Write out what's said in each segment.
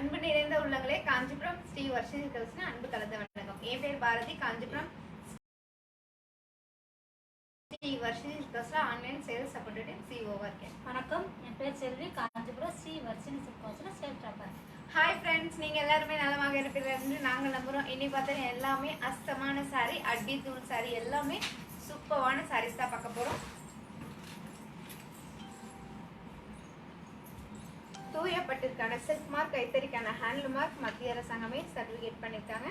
அன்பு நிறைந்த உள்ளங்களே, காஞ்சிபுரம் ஸ்ரீ வர்ஷினி சில்க்ஸ்ல அன்பு கலந்த வணக்கம். என் பேர் பாரதி. காஞ்சிபுரம் ஸ்ரீ வர்ஷினி சில்க்ஸ்ல ஆன்லைன் சேல்ஸ் சப்போர்ட்டேட்டிவ் சிஓவா இருக்கேன். வணக்கம், என் பேர் செல்வி. காஞ்சிபுரம் ஸ்ரீ வர்ஷினி சில்க்ஸ்ல சேல்ஸ் டாப்பர். ஹாய் ஃப்ரெண்ட்ஸ், நீங்க எல்லாருமே நலமாக இருப்பீங்க நாங்க நம்புறோம். இன்னைக்கு பார்த்தா எல்லாமே அஸ்தமான சாரி, அடி தூள் சாரி, எல்லாமே சூப்பரான சாரீஸ் தான் பார்க்க போறோம். தூய பட்டிற்கான சில்க் மார்க், கைத்தறிக்கான ஹேண்ட்லூம் மார்க் மத்திய அரசாங்கமே சர்டிபிகேட் பண்ணிருக்காங்க.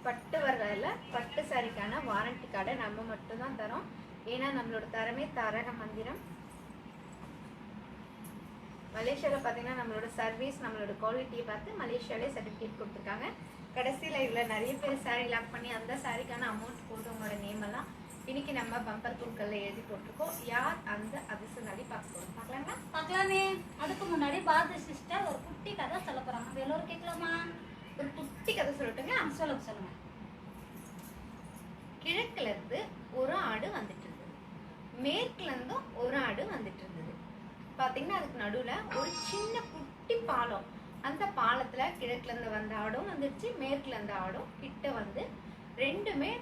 பட்டு வகையில பட்டு சாரிக்கான வாரண்டி கார்டை நம்ம மட்டும் தான் தரோம். ஏன்னா நம்மளோட தரமே தாரக மந்திரம். மலேசியால பாத்தீங்கன்னா நம்மளோட சர்வீஸ், நம்மளோட குவாலிட்டியை பார்த்து மலேசியாலே சர்டிபிகேட் கொடுத்துருக்காங்க. கடைசியில் இதில் நிறைய பேர் சாரி லாக் பண்ணி அந்த சாரிக்கான அமௌண்ட் போட்டு உங்களோட நேம் எல்லாம் இன்னைக்கு நம்ம பம்பர் தூட்கள்ல எழுதி போட்டிருக்கோம். யார் அந்த அதிர்ஷ்டசாலி பார்க்க போறோம், பார்க்கலாங்களா? பார்க்கலாமே. அதுக்கு முன்னாடி பாரதி சிஸ்டர் ஒரு குட்டி கதை சொல்ல போறாங்க. எல்லோரும் கேட்கலாமா? ஒரு குட்டி கதை சொல்லட்டுங்க. சொல்லுங்க. கிழக்குல இருந்து ஒரு ஆடு வந்துட்டு இருந்தது, மேற்குல இருந்தும் ஒரு ஆடு வந்துட்டு இருந்தது. பாத்தீங்கன்னா அதுக்கு நடுவுல ஒரு சின்ன குட்டி பாலம். அந்த பாலத்துல கிழக்குல இருந்து வந்த ஆடும் வந்துருச்சு, மேற்குல இருந்த ஆடும் கிட்ட வந்து ரெண்டுமே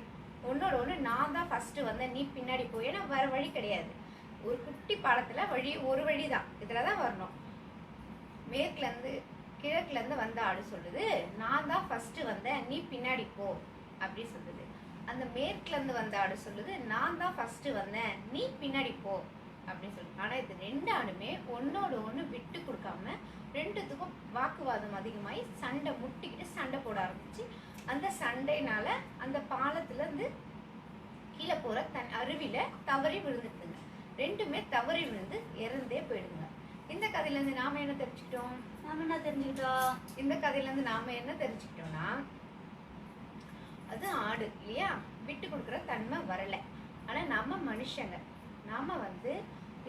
ஒன்னோட ஒன்று நான் தான் ஃபர்ஸ்ட் வந்தேன், நீ பின்னாடி போய். ஏன்னா வேற வழி கிடையாது. ஒரு குட்டி பாலத்துல வழி ஒரு வழி தான், இதுலதான் வரணும். மேற்குல இருந்து கிழக்குல இருந்து வந்த ஆடு சொல்லுது, நான் தான் ஃபர்ஸ்ட் வந்தேன், நீ பின்னாடி போ அப்படி சொல்லுது. அந்த மேற்குல இருந்து வந்த ஆடு சொல்லுது, நான் தான் ஃபர்ஸ்ட் வந்தேன், நீ பின்னாடி போ அப்படின்னு சொல்லுது. ஆனா இது ரெண்டு ஆடுமே ஒன்னோட ஒண்ணு விட்டு கொடுக்காம ரெண்டுத்துக்கும் வாக்குவாதம் அதிகமாகி சண்டை முட்டிக்கிட்டு சண்டை போட ஆரம்பிச்சு, அந்த சண்டைனால அந்த பாலத்துல இருந்து கீழே போற அருவில தவறி விழுந்துட்டுங்க. ரெண்டுமே தவறி விழுந்து இறந்தே போயிடுங்க. இந்த கதையில இருந்து நாம என்ன தெரிஞ்சுக்கிட்டோம்? இந்த கதையில இருந்து நாம என்ன தெரிஞ்சுக்கிட்டோம்னா, அது ஆடு இல்லையா, விட்டு கொடுக்குற தன்மை வரல. ஆனா நம்ம மனுஷங்க, நாம வந்து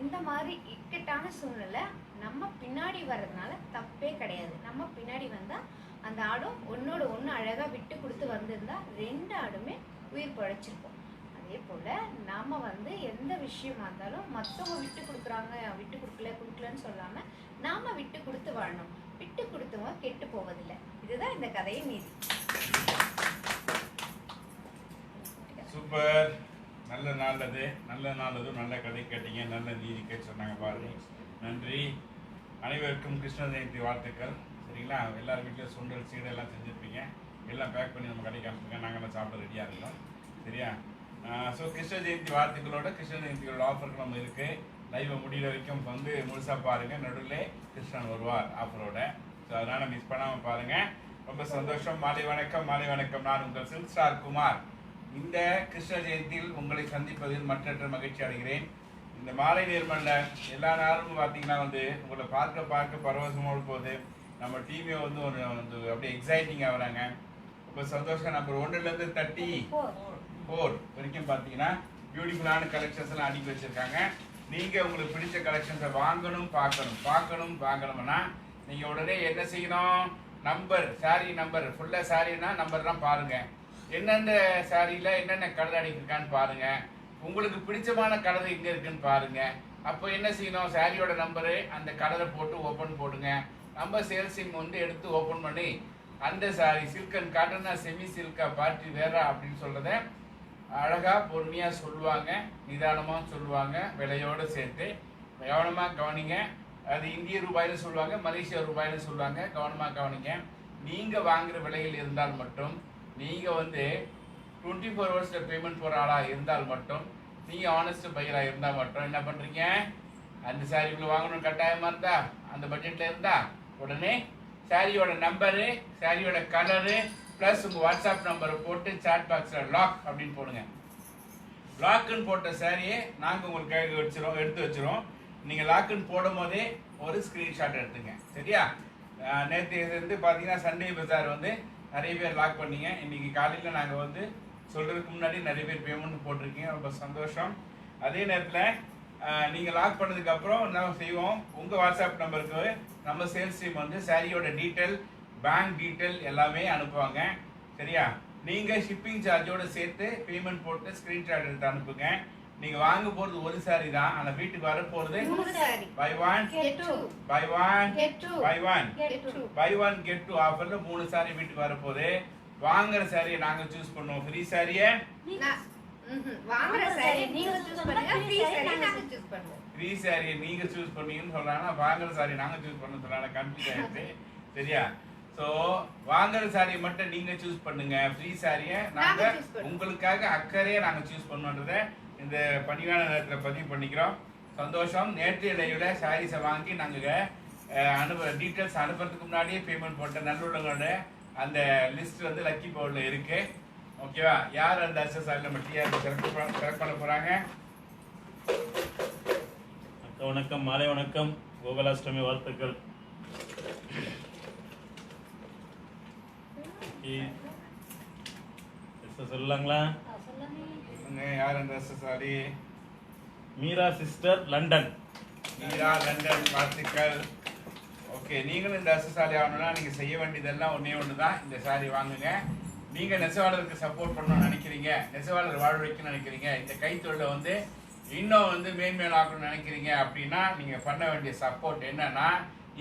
இந்த மாதிரி இக்கட்டான சூழ்நிலை நம்ம பின்னாடி வர்றதுனால தப்பே கிடையாது. நம்ம பின்னாடி வந்தா அந்த ஆடும் ஒன்னோட ஒன்று அழகா விட்டு கொடுத்து வந்திருந்தா ரெண்டு ஆடுமே உயிர் பழைச்சிருப்போம். அதே போல நாம வந்து எந்த விஷயமா இருந்தாலும் மற்றவங்க விட்டு கொடுக்குறாங்க, விட்டு கொடுக்கலன்னு சொல்லாம நாம விட்டு கொடுத்து வாழணும். விட்டு கொடுத்தவங்க கெட்டு போவதில்லை. இதுதான் இந்த கதையின் நீதி. சூப்பர். நல்ல நாளது நல்ல கதை கேட்டீங்க, நல்ல நீதி கேட்டு சொன்னாங்க பாருங்க. நன்றி. அனைவருக்கும் கிருஷ்ண ஜெயந்தி வாழ்த்துக்கள். சரிங்களா? எல்லாரும் வீட்டில் சுண்டல் சீடை எல்லாம் செஞ்சுருப்பீங்க. எல்லாம் பேக் பண்ணி நம்ம கடைக்கு அனுப்புங்க, நாங்கள்லாம் சாப்பிட ரெடியாக இருக்கோம். சரியா? ஸோ கிருஷ்ண ஜெயந்தி வாழ்த்துக்களோட கிருஷ்ண ஜெயந்திகளோட ஆஃபர்கள் நம்ம இருக்குது. லைவை முடிகிற வரைக்கும் வந்து முழுசாக பாருங்கள். நடுவில் கிருஷ்ணன் வருவார் ஆஃபரோட. ஸோ அதனால் மிஸ் பண்ணாமல் பாருங்கள். ரொம்ப சந்தோஷம். மாலை வணக்கம். நான் உங்கள் சில்க் ஸ்டார் குமார். இந்த கிருஷ்ண ஜெயந்தியில் உங்களை சந்திப்பதில் மற்றற்ற மகிழ்ச்சி அடைகிறேன். இந்த மாலை நேர்மல்ல எல்லா நேரமும் பார்த்தீங்கன்னா வந்து உங்களை பார்க்க பரவசமோடு போகுது. நம்ம டீமே வந்து அப்படியே எக்ஸைட்டிங் ஆகுறாங்க. ரொம்ப சந்தோஷம். நம்பர் 1லேருந்து 34 வரைக்கும் பார்த்தீங்கன்னா பியூட்டிஃபுல்லான கலெக்ஷன்ஸ் எல்லாம் அடிக்க வச்சிருக்காங்க. நீங்கள் உங்களுக்கு பிடிச்ச கலெக்ஷன்ஸை வாங்கணும்னா நீங்கள் உடனே என்ன செய்யணும்? நம்பர், சாரி நம்பர், ஃபுல்லாக சாரின்னா நம்பர் தான் பாருங்க. என்னென்ன சாரியில் என்னென்ன கலர் அடிக்கிருக்கான்னு பாருங்க. உங்களுக்கு பிடிச்சமான கலர் எங்கே இருக்குன்னு பாருங்க. அப்போ என்ன செய்யணும்? சாரியோட நம்பரு அந்த கலரை போட்டு ஓப்பன் போடுங்க. நம்ம சேல்ஸ் டீம் வந்து எடுத்து ஓப்பன் பண்ணி அந்த சாரி சில்க் அண்ட் காட்டனா, செமி சில்கா, பார்ட்டி வேற அப்படின்னு சொல்றத அழகா பொறுமையா சொல்லுவாங்க, நிதானமா சொல்லுவாங்க, விலையோடு சேர்த்து. கவனமா கவனிங்க. அது இந்திய ரூபாயில சொல்லுவாங்க, மலேசியா ரூபாயில சொல்லுவாங்க. கவனமா கவனிங்க. நீங்க வாங்குற விலையில் இருந்தால் மட்டும், நீங்க வந்து 24 ஹவர்ஸ்ல பேமெண்ட் போற ஆளா இருந்தால் மட்டும், நீங்க ஆனஸ்ட் பையரா இருந்தா மட்டும் என்ன பண்றீங்க? அந்த சாரிக்குள்ள வாங்கணும் கட்டாயமா இருந்தா, அந்த பட்ஜெட்ல இருந்தா உடனே சாரியோட நம்பரு, சாரியோட கலரு பிளஸ் உங்க வாட்ஸ்அப் நம்பரை போட்டு சாட் பாக்ஸ்ல லாக் அப்படின்னு போடுங்க. லாக்குன்னு போட்ட சாரியை நாங்க உங்களுக்கு எடுத்து வச்சிரும். நீங்க லாக்குன்னு போடும் போதே ஒரு ஸ்கிரீன்ஷாட் எடுத்துங்க. சரியா? நேற்று வந்து பாத்தீங்கன்னா சண்டே பஜார் வந்து நிறைய பேர் லாக் பண்ணீங்க. இன்னைக்கு காலையில் நாங்கள் வந்து சொல்றதுக்கு முன்னாடி நிறைய பேர் பேமெண்ட் போட்டிருக்கீங்க. ரொம்ப சந்தோஷம். அதே நேரத்தில் நீங்கள் லாக் பண்ணதுக்கு அப்புறம் என்ன செய்வோம்? உங்கள் வாட்ஸ்அப் நம்பருக்கு நம்ம சேல்ஸ் டீம் வந்து சாரியோட டீட்டெயில், பேங்க் டீட்டெயில் எல்லாமே அனுப்புவாங்க. சரியா? நீங்கள் ஷிப்பிங் சார்ஜோட சேர்த்து பேமெண்ட் போட்டு ஸ்க்ரீன்ஷாட் எடுத்து அனுப்புங்க. நீங்க வாங்க போறது ஒரு சாரி தான், ஆனா வீட்டுக்கு வர போறது 3 saree. buy one Get two. buy one Get two. buy one Get two. buy one get two ஆஃபர்ல 3 சாரி வீட்டுக்கு வர போகுது. வாங்குற சாரியை நாங்க சூஸ் பண்ணுவோம், ஃப்ரீ சாரியை வாங்குற saree நீங்க choose பண்ணுங்க, free saree நாங்க நாங்க choose பண்ணுவோம். ஃப்ரீ சாரியை நீங்க சூஸ் பண்ணீங்கன்னு சொல்றாங்க, வாங்குற சாரி நாங்க சூஸ் பண்ண சொல்றாங்க, கன்ஃபியூஸ் ஆயிடுச்சு. சரியா? சோ வாங்குற சாரியை மட்டும் நீங்க சூஸ் பண்ணுங்க, ஃப்ரீ சாரியை நாங்க choose பண்ணுவோம். உங்களுக்காக அக்கறையா நாங்க சூஸ் பண்ணுன்றத இந்த பணிவான நேரத்துல பதிவு பண்ணிக்கிறோம். சந்தோஷம். நேற்றைய லைவ்ல சாரீஸை வாங்கி நாங்க டீட்டெயில்ஸ் அனுப்புறதுக்கு முன்னாடியே பேமெண்ட் போட்ட நல்லுள்ளவங்களோட அந்த லிஸ்ட் வந்து லக்கி பவுல்ல இருக்கு. ஓகேவா? யார் அந்த அக்சஸாரி நம்ம டிஆர் செலக்ட் பண்ண போறாங்க? வணக்கம், மாலை வணக்கம், கோகுலாஷ்டமி வாழ்த்துக்கள். சொல்லலாங்களா? சொல்லுங்க, யார் அந்த accessory? Meera sister, London. Meera, London, வாழ்த்துக்கள். ஓகே, நீங்களும் இந்த அக்சஸாரி ஆகணும்னா நீங்க செய்ய வேண்டியதெல்லாம் ஒண்ணே ஒண்ணுதான், இந்த சாரி வாங்குங்க. நீங்க நெசவாளருக்கு சப்போர்ட் பண்ணணும்னு நினைக்கிறீங்க, நெசவாளர் வாழ வைக்கணும்னு நினைக்கிறீங்க, இந்த கைத்தொழிலை வந்து இன்னும் வந்து மேன்மேலாக்கணும்னு நினைக்கிறீங்க அப்படின்னா நீங்க பண்ண வேண்டிய சப்போர்ட் என்னன்னா,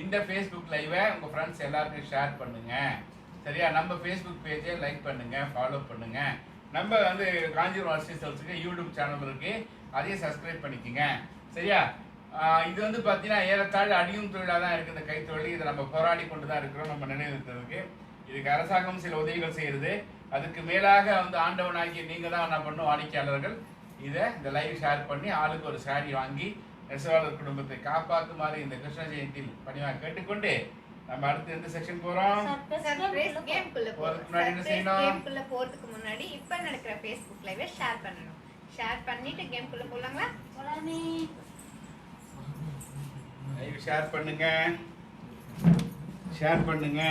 இந்த ஃபேஸ்புக் லைவை உங்க ஃப்ரெண்ட்ஸ் எல்லாருக்கும் ஷேர் பண்ணுங்க. சரியா? நம்ம ஃபேஸ்புக் பேஜை லைக் பண்ணுங்க, ஃபாலோ பண்ணுங்க. நம்ம வந்து காஞ்சிபுரம் ஆர்டிஸ்ட்ஸுக்கு யூடியூப் சேனல் இருக்கு, அதையும் சப்ஸ்கிரைப் பண்ணிக்கோங்க. சரியா? இது வந்து பார்த்தீங்கன்னா ஏறத்தாழ அடியும் தொழிலாக தான் இருக்குது இந்த கைத்தொழில். இதை நம்ம போராடி கொண்டு தான் இருக்கிறோம் நம்ம நினைவுறதுக்கு. இதுக்கு அரசாங்கம் சில உதவிகள் செய்யுது. அதுக்கு மேலாக வந்து ஆண்டவனாகி நீங்க தான் என்ன பண்ணும், வாடிக்கையாளர்கள் இதை இந்த லைவ் ஷேர் பண்ணி ஆளுக்கு ஒரு சாரி வாங்கி நெசவாளர் குடும்பத்தை காப்பாற்றுமாறு இந்த கிருஷ்ண ஜெயந்தியில் பணிவாக கேட்டுக்கொண்டு நம்ம அடுத்து எந்த செக்ஷன் போறோம்? சர்ப்ரைஸ் கேம்க்குள்ள போறதுக்கு முன்னாடி என்ன செய்யணும்? கேம்க்குள்ள போறதுக்கு முன்னாடி இப்ப நடக்கிற ஃபேஸ்புக் லைவை ஷேர் பண்ணணும். ஷேர் பண்ணிட்டு கேம்க்குள்ள போலாங்களா? லைவ் ஷேர் பண்ணுங்க, ஷேர் பண்ணுங்க.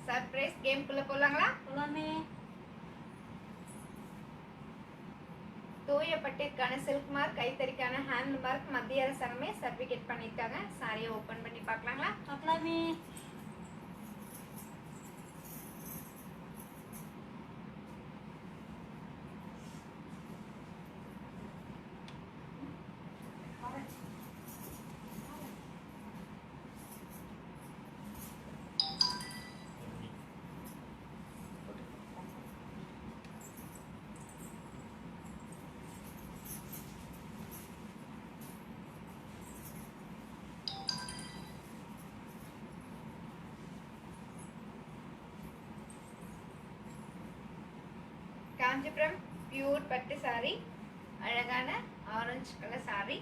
சர்ப்ரைஸ் கேம்க்குள்ள போலாங்களா? தூயப்பட்டிற்கான சில்க் மார்க், கைத்தறிக்கான ஹேண்ட் மார்க் மத்திய அரசாங்கமே சர்டிபிகேட் பண்ணிருக்காங்க. சாரியை ஓபன் பண்ணி பார்க்கலாங்களா? காஞ்சிபுரம் பியூர் பட்டு சாரி, அழகான ஆரஞ்சு கலர் சாரி.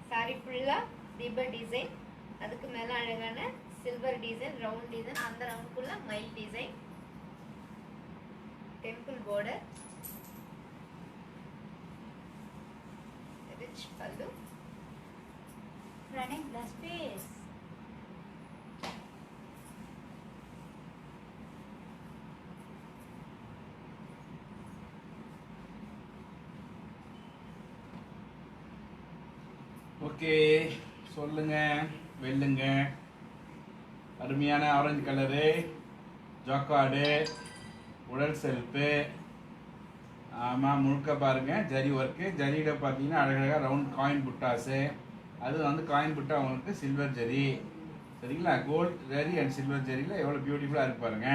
சாரி ஃபுல்லா தீப டிசைன், அதுக்கு மேல அழகான சில்வர் டிசைன், ரவுண்ட் டிசைன், அந்த ரவுண்டுக்குள்ள மயில் டிசைன், டெம்பிள் border, ரிச் பல்லு. Running the space. ஓகே, சொல்லுங்க, வெல்லுங்க. அருமையான ஆரஞ்சு கலரு, ஜாக்கார்டு, உடல் செல்ஃபு. ஆமாம், முழுக்க பாருங்க ஜரி ஒர்க்கு. ஜரியில் பார்த்தீங்கன்னா அழகழகாக ரவுண்ட் காயின் புட்டாஸு. அது வந்து காயின் புட்டா உங்களுக்கு சில்வர் ஜரி. சரிங்களா? கோல்ட் ஜரி அண்ட் சில்வர் ஜரியில் எவ்வளோ பியூட்டிஃபுல்லாக இருக்கு பாருங்க.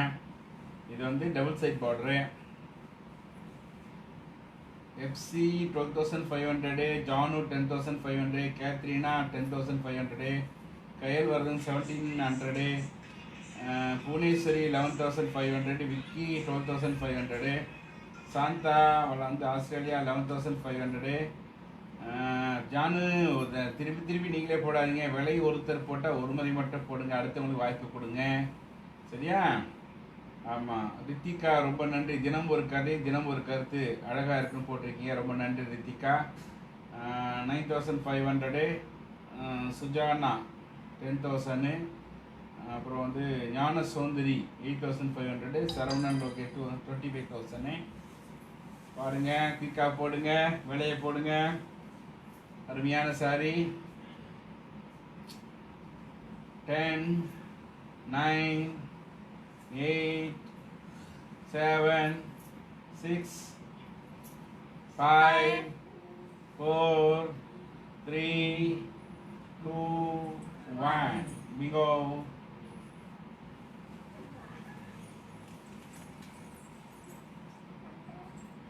இது வந்து double side border. FC 12,500, Janu 10,500, Katrina 10,500, Kayalvardhan 1,700, Bhuvaneswari 11,500, Vicky 12,500, Shantha வந்து ஆஸ்திரேலியா 11,500. ஜானு திருப்பி திருப்பி நீங்களே போடாதீங்க, விலை ஒருத்தர் போட்டால் ஒரு முறை மட்டும் போடுங்க, அடுத்தவங்களுக்கு வாய்ப்பு கொடுங்க. சரியா? ஆமாம், ரித்திகா ரொம்ப நன்றி. தினம் ஒரு கதை தினம் ஒரு கருத்து, அழகாக இருக்குன்னு போட்டிருக்கீங்க, ரொம்ப நன்றி ரித்திகா. 9,500, சுஜானா 10,000, அப்புறம் வந்து ஞான சௌந்தரி 8,500, சரவணன் லோகே 25,000. பாருங்க, குயிக்கா போடுங்க, விலையை போடுங்க. அருமையான சாரி. 10, 9, 8, 7 6 5 4 3 2 1 bingo.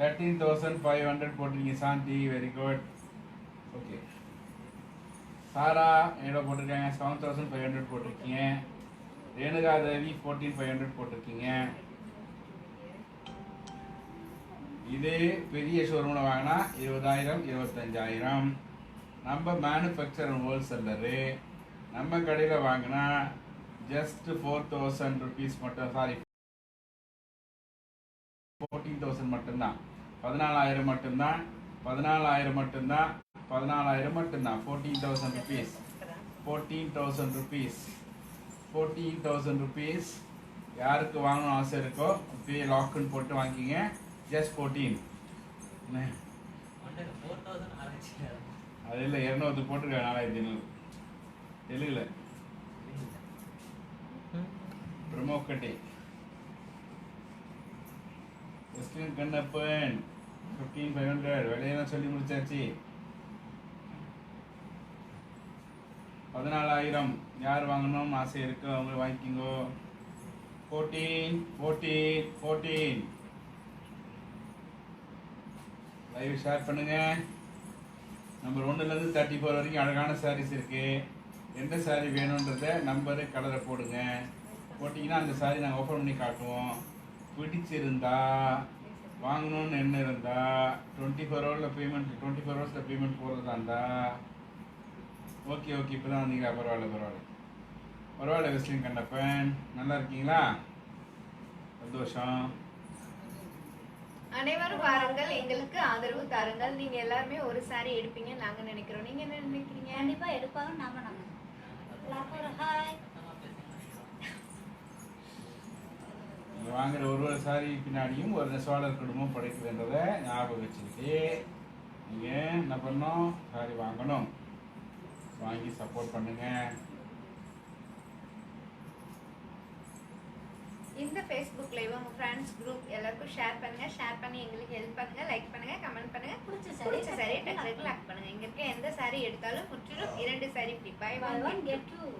$13,500 போட்டிருக்கீங்க சாந்தி, வெரி குட். ஓகே, சாரா எவ்வளோ போட்டிருக்காங்க? 7,500 போட்டிருக்கீங்க. ரேணுகா தேவி 14,500 போட்டிருக்கீங்க. இது பெரிய ஷோரூமில் வாங்கினா 20,000 25,000. நம்ம மேனுஃபேக்சர் அண்ட் ஹோல்சேலரு. நம்ம கடையில் வாங்கினா ஜஸ்ட் 4,000 ருபீஸ் மட்டும், சாரி 14,000 மட்டும்தான். 14,000 மட்டும்தான். 14,000 மட்டும்தான். 14,000 மட்டும்தான். 14,000 ருபீஸ். 14,000 ருபீஸ். 14,000 ருபீஸ். யாருக்கு வாங்கணும் ஆசை இருக்கோ அப்படியே லாக்குன்னு போட்டு வாங்கிக்கிங்க. ஜஸ்ட் 14. அது இல்லை, 200 போட்டிருக்கேன். 4,500 தெலுங்குல பிரமோக்கட்டி. முஸ்லிம் கண்ணப்பன் 15,500. விலையெல்லாம் சொல்லி முடிச்சாச்சு. 14,000 யார் வாங்கணும் ஆசை இருக்கு அவங்க வாங்கிக்கோங்க. 14 14 14. லைவ் ஷேர் பண்ணுங்க. நம்பர் 1லேருந்து 34 வரைக்கும் அழகான சாரீஸ் இருக்கு. எந்த சாரீ வேணுன்றத நம்பரு கலரை போடுங்க. போட்டிங்கன்னா அந்த சாரீ நாங்கள் ஓப்பன் பண்ணி காட்டுவோம். பிடிச்சிருந்தா வாங்கணும்னு என்ன இருந்தா 24 ஹவரில் பேமெண்ட், 24 ஹவர்ஸில் பேமெண்ட் போடுறதா இருந்தா ஓகே. இப்போ தான் வந்தீங்களா? பரவாயில்ல. வெஸ்லின் கண்ணப்பன், நல்லா இருக்கீங்களா? சந்தோஷம். அனைவரும் வாருங்கள், எங்களுக்கு ஆதரவு தாருங்கள். நீங்க எல்லாருமே ஒரு சாரி எடுப்பீங்க நாங்க நினைக்கிறோம். நீங்க என்ன நினைக்கிறீங்க? கண்டிப்பா எடுப்பாங்க, நாம நம்புறோம். எல்லாருக்கும் ஒரு ஹாய். நீங்கள் வாங்குற ஒரு சாரி பின்னாடியும் ஒரு நெசவாளர் குடும்பம் படைக்குதுன்றதை ஞாபகம் வச்சுக்கிட்டு நீங்கள் என்ன பண்ணணும்? சாரி வாங்கணும். வாங்கி சப்போர்ட் பண்ணுங்க. இந்த ஃபேஸ்புக் லைவ் உங்க ஃப்ரெண்ட்ஸ் குரூப் எல்லாருக்கும் ஷேர் பண்ணுங்க. ஷேர் பண்ணி எங்களுக்கு ஹெல்ப் பண்ணுங்க. லைக் பண்ணுங்க, கமெண்ட் பண்ணுங்க. பிடிச்ச சாரி டக்குனு லாக் பண்ணுங்க. இங்க இருக்க எந்த சாரி எடுத்தாலும் முற்றிலும் 2 sari free. Buy one get two.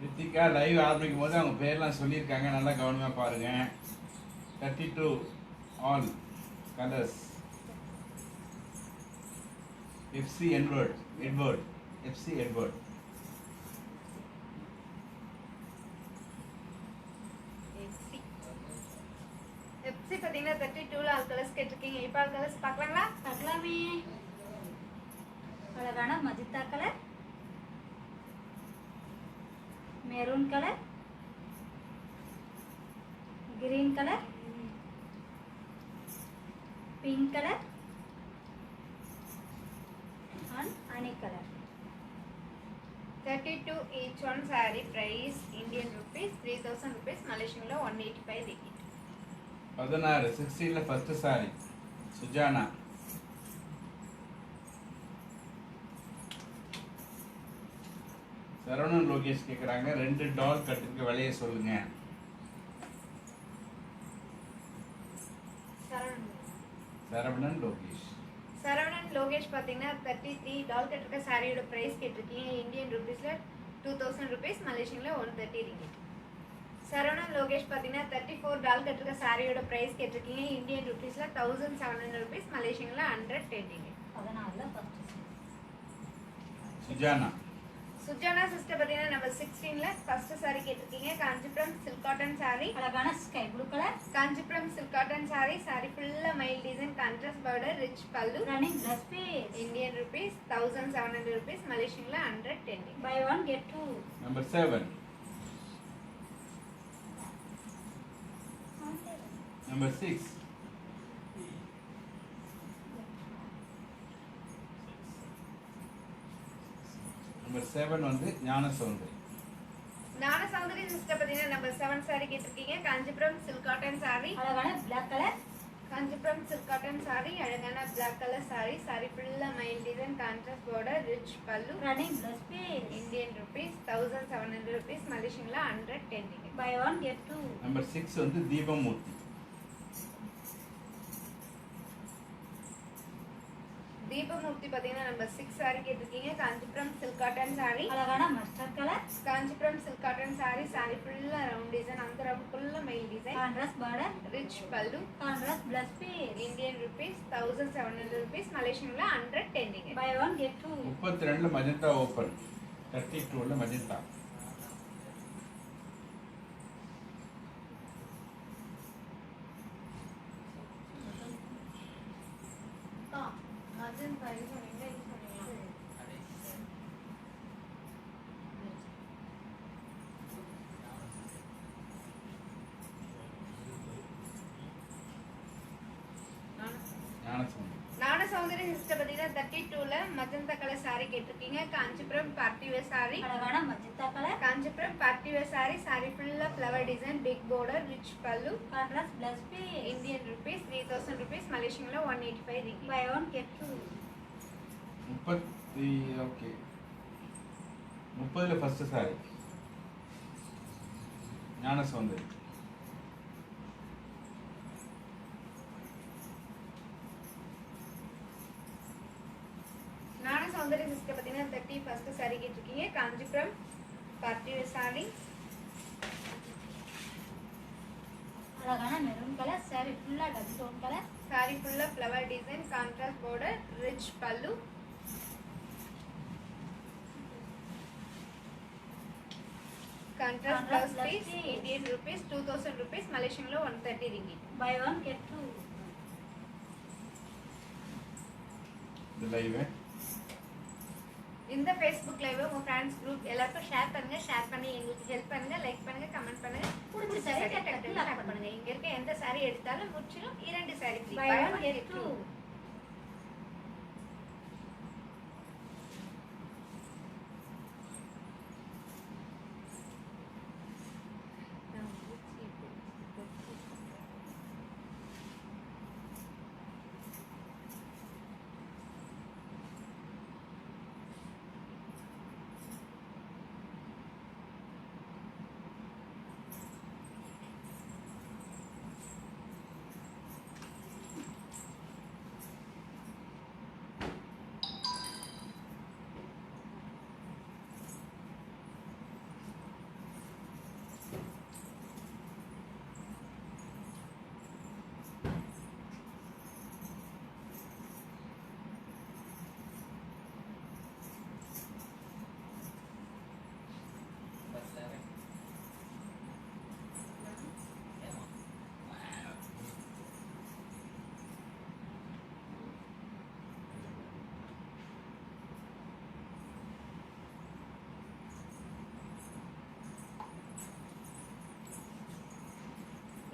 Rithika live ஆரம்பிக்கும் போது அவங்க பேர்லாம் சொல்லியிருக்காங்க, நல்லா கவனமாக பாருங்க. 32 all colours. FC Edward. FC பாத்தீங்கன்னா 32ல ஆல் கலர்ஸ் கேட்டிருக்கீங்க. இப்போ ஆல் கலர்ஸ் பார்க்கலாங்களா? பார்க்கலாமே. அழகான magenta colour, maroon colour, green colour, pink colour and honey color. 32 each one saree price Indian rupees 3,000 rupees. Malaysian la 185 ringgit. 16 16ல ஃபர்ஸ்ட் சாரி சுஜானா. சரவணன் லோகேஷ் கேக்குறாங்க 2 டால் கட்டுக்கு விலையை சொல்லுங்க. சரவணன் லோகேஷ் பாத்தீங்கன்னா 33 டால் கட்டுக்க சாரியோட பிரைஸ் கேட்டிருக்கீங்க. இந்தியன் ருபீஸ்ல 2,000 rupees. மலேசியன்ல 130 ringgit. சரவணன் லோகேஷ் பாத்தீங்கன்னா 34 டால் கட்டுக்க சாரியோட பிரைஸ் கேட்டிருக்கீங்க. இந்தியன் ருபீஸ்ல 1,700 rupees. மலேசியன்ல 110 ringgit. 14ல ஃபர்ஸ்ட் சுஜானா சிஸ்டர் பாத்தீங்கன்னா நம்பர் 16ல ஃபர்ஸ்ட் சாரி கேட்டிருக்கீங்க. காஞ்சிபுரம் சில்க் காட்டன் சாரி, அழகான sky blue colour, Kanchipuram silk cotton saree. Saree ஃபுல்லா மைல் design, contrast border, rich pallu. Running dress piece. Indian rupees 1,700 rupees. மலேசியன்ல 110 ringgit. Buy one get two. Number 7. Number 6. Number number 7 வந்து Gnana Soundari. Gnana Soundari sister பார்த்தீங்கன்னா number 7 saree கேட்டிருக்கீங்க. Kanchipuram silk cotton saree. அழகான black colour. Kanchipuram silk cotton saree அழகான black colour saree. saree ஃபுல்லா மயில் design, contrast border, rich pallu. Running blouse piece. Indian rupees 1700 rupees, மலேசியன்ல 110 ringgit. Buy one get two. Number 6 வந்து தீபமூர்த்தி. தீபமூர்த்தி பார்த்தீங்கன்னா number 6 saree கேட்டிருக்கீங்க. Kanchipuram silk cotton saree. அழகான mustard colour. Kanchipuram silk cotton saree. saree ஃபுல்லா round design, அந்த round ஃபுல்லா மயில் design, contrast border. Rich pallu. Contrast plus piece. Indian rupees 1700 rupees, மலேசியன்ல 110 ringgit. Buy one get two. 32ல மஜந்தா ஓப்பன், 32ல magenta. Magenta use பண்ணீங்க, use பண்ணீங்களா? ஞான சௌந்தரி. ஞான சௌந்தரி சிஸ்டர் பார்த்தீங்கன்னா 32ல மஜந்தா கலர் saree கேட்டிருக்கீங்க. Kanchipuram party wear saree. அழகான magenta colour. Kanchipuram party wear saree. saree ஃபுல்லா flower design, big border, rich pallu. Contrast plus piece. Indian rupees 3000 rupees, மலேசியன்ல 185 ringgit. Buy one get two. 30 okay. 30ல first saree Gnana Soundari. Gnana Soundari sister பார்த்தீங்கன்னா 31st saree கேட்டிருக்கீங்க. Kanchipuram party wear saree. அழகான maroon colour. Sorry ஃபுல்லா double tone colour. saree ஃபுல்லா flower design, contrast border, rich pallu. Contrast Contrast blouse blouse piece, piece. Indian rupees 2000 rupees, மலேசியன்ல 130 ringgit. Buy one get two. இந்த live இந்த Facebook live உங்க friends group எல்லாருக்கும் share பண்ணுங்க. Share பண்ணி எங்களுக்கு ஹெல்ப் பண்ணுங்க. லைக் பண்ணுங்க, கமெண்ட் பண்ணுங்க. பிடிச்ச saree டக்கு டக்குன்னு லாக் பண்ணுங்க. இங்க இருக்க எந்த saree எடுத்தாலும் முற்றிலும் 2 saree free. Buy Buy one one, get get two. two.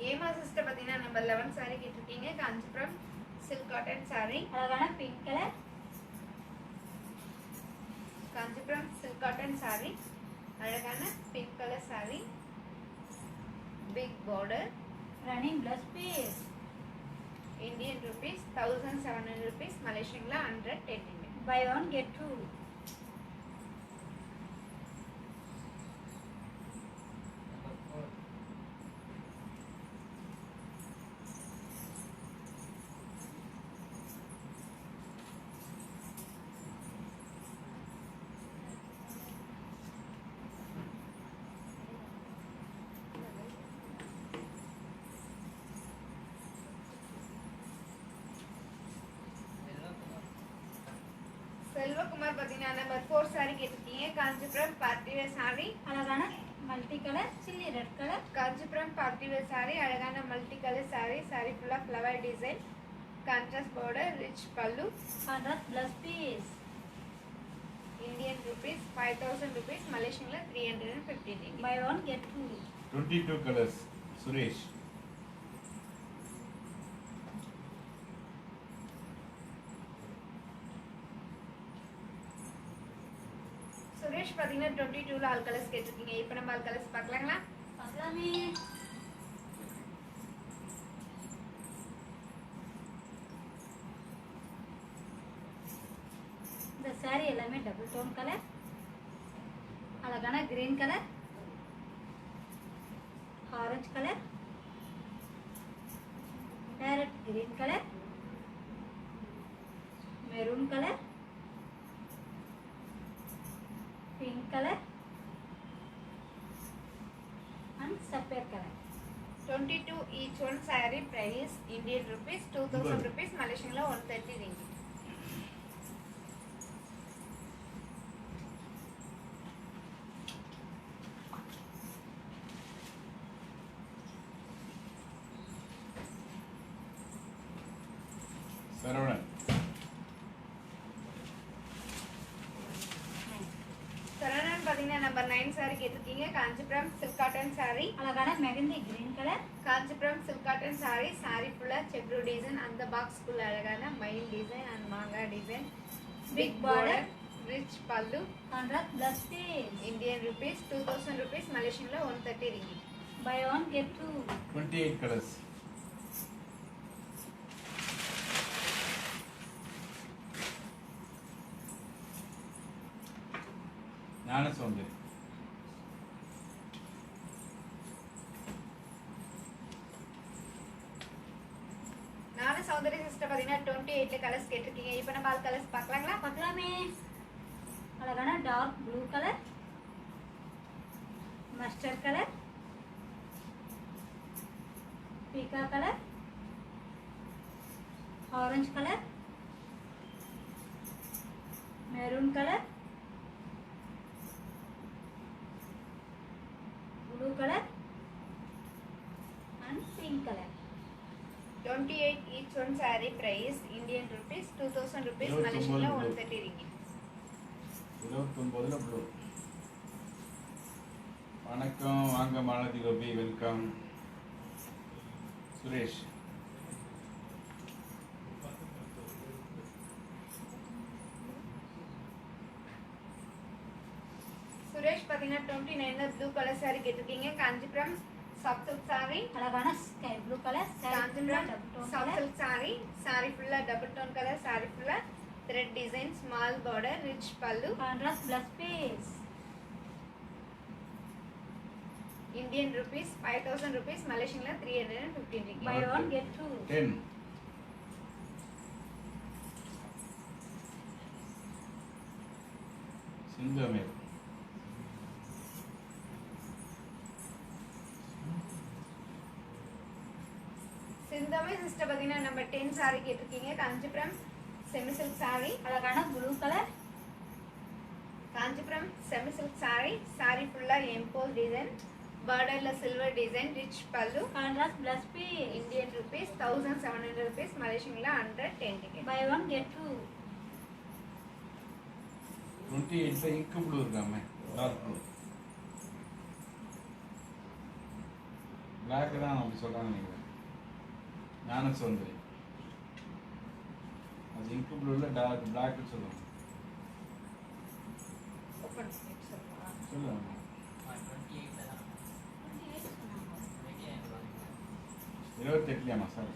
Ema sister பார்த்தீங்கன்னா நம்பர் 11 saree கேட்டிருக்கீங்க. Kanchipuram silk cotton saree. அழகான pink colour. Kanchipuram silk cotton saree. அழகான pink colour saree. Big border. Running blouse piece. Indian rupees 1700 rupees, மலேசியன்ல 110 ringgit. Buy one get two. Selvakumar பார்த்தீங்கன்னா number 4 saree கேட்டிருக்கீங்க. Kanchipuram party wear saree. அழகான multi colour chilli red colour. Kanchipuram party wear saree. அழகான multi colour saree. saree ஃபுல்லா flower design, contrast border, rich pallu. Contrast plus piece. Indian rupees 5000 rupees, மலேசியன்ல 350 ringgit. Buy one get two. 22 colours Suresh. Suresh Suresh பாத்தீங்கன்னா 22ல all colours கேட்டிருக்கீங்க. இப்போ நம்ம all colours பார்க்கலாங்களா? பார்க்கலாமே. இந்த saree எல்லாமே டபுள் டோன் கலர், அழகான green colour, orange colour, parrot green colour, maroon colour, pink colour and sapphire colour. 22 each one saree price Indian rupees 2000 rupees, Malaysian la 130 ringgit. Saravanan Saravanan பாத்தீங்கன்னா number 9 saree கேட்டிருக்கீங்க. Kanchipuram silk cotton saree, அழகான mehndi green colour, Kanchipuram silk cotton saree, saree ஃபுல்லா செக்ரூ design, அந்த box குள்ள அழகான மயில் design and மாங்கா design, Big big border, border, rich pallu, contrast plus piece. Indian rupees 2000 rupees, Malaysian la 130 ringgit. Buy one get two. 28 colours. Gnana Soundari நானு Soundari sister பாத்தீங்கன்னா 28ல colours கேட்டிருக்கீங்க. இப்போ நம்ம ஆல் கலர்ஸ் பார்க்கலாங்களா? பார்க்கலாமே. அழகான dark blue colour, mustard colour, பீக்கா colour, orange colour, maroon colour, blue colour and pink colour. 28 each one saree price Indian rupees 2000 rupees, 29 Malaysian la blue. 130 ringgit. 29ல ப்ளூ. வணக்கம், வாங்க மாலதி கோபி, வெல்கம். சுரேஷ் சுரேஷ் பாத்தீங்கன்னா 29ல ப்ளூ கலர் saree கேட்டிருக்கீங்க. Kanchipuram soft silk saree, அழகான sky blue colour, Kanchipuram double soft colour, silk saree, saree ஃபுல்லா double tone colour, saree ஃபுல்லா thread design, small border, rich pallu, contrast plus piece. Indian rupees 5000 rupees, Malaysian la 315 ringgit. Buy one get two. 10. சிந்தமேர் சிந்தாமே sister பாத்தீங்கன்னா number 10 saree கேட்டிருக்கீங்க. Kanchipuram semi silk saree, அழகான blue colour, Kanchipuram semi silk saree, saree ஃபுல்லா emboss design, பார்டர்ல silver design, rich pallu, contrast plus piece. Indian rupees 1700 rupees, Malaysian la 110 ringgit. Buy one get two. 28ல இங்கு blue இருக்காமே, dark blue. Black தான் அப்படி சொல்றாங்க நினைக்கிறேன். ஞான சௌந்தரி அது இங்கு ப்ளூல டார்க் பிளாக் சொல்லுவாங்க. Open it, சொல்லுவா. சொல்லுவாங்க 28லயாமா சார்?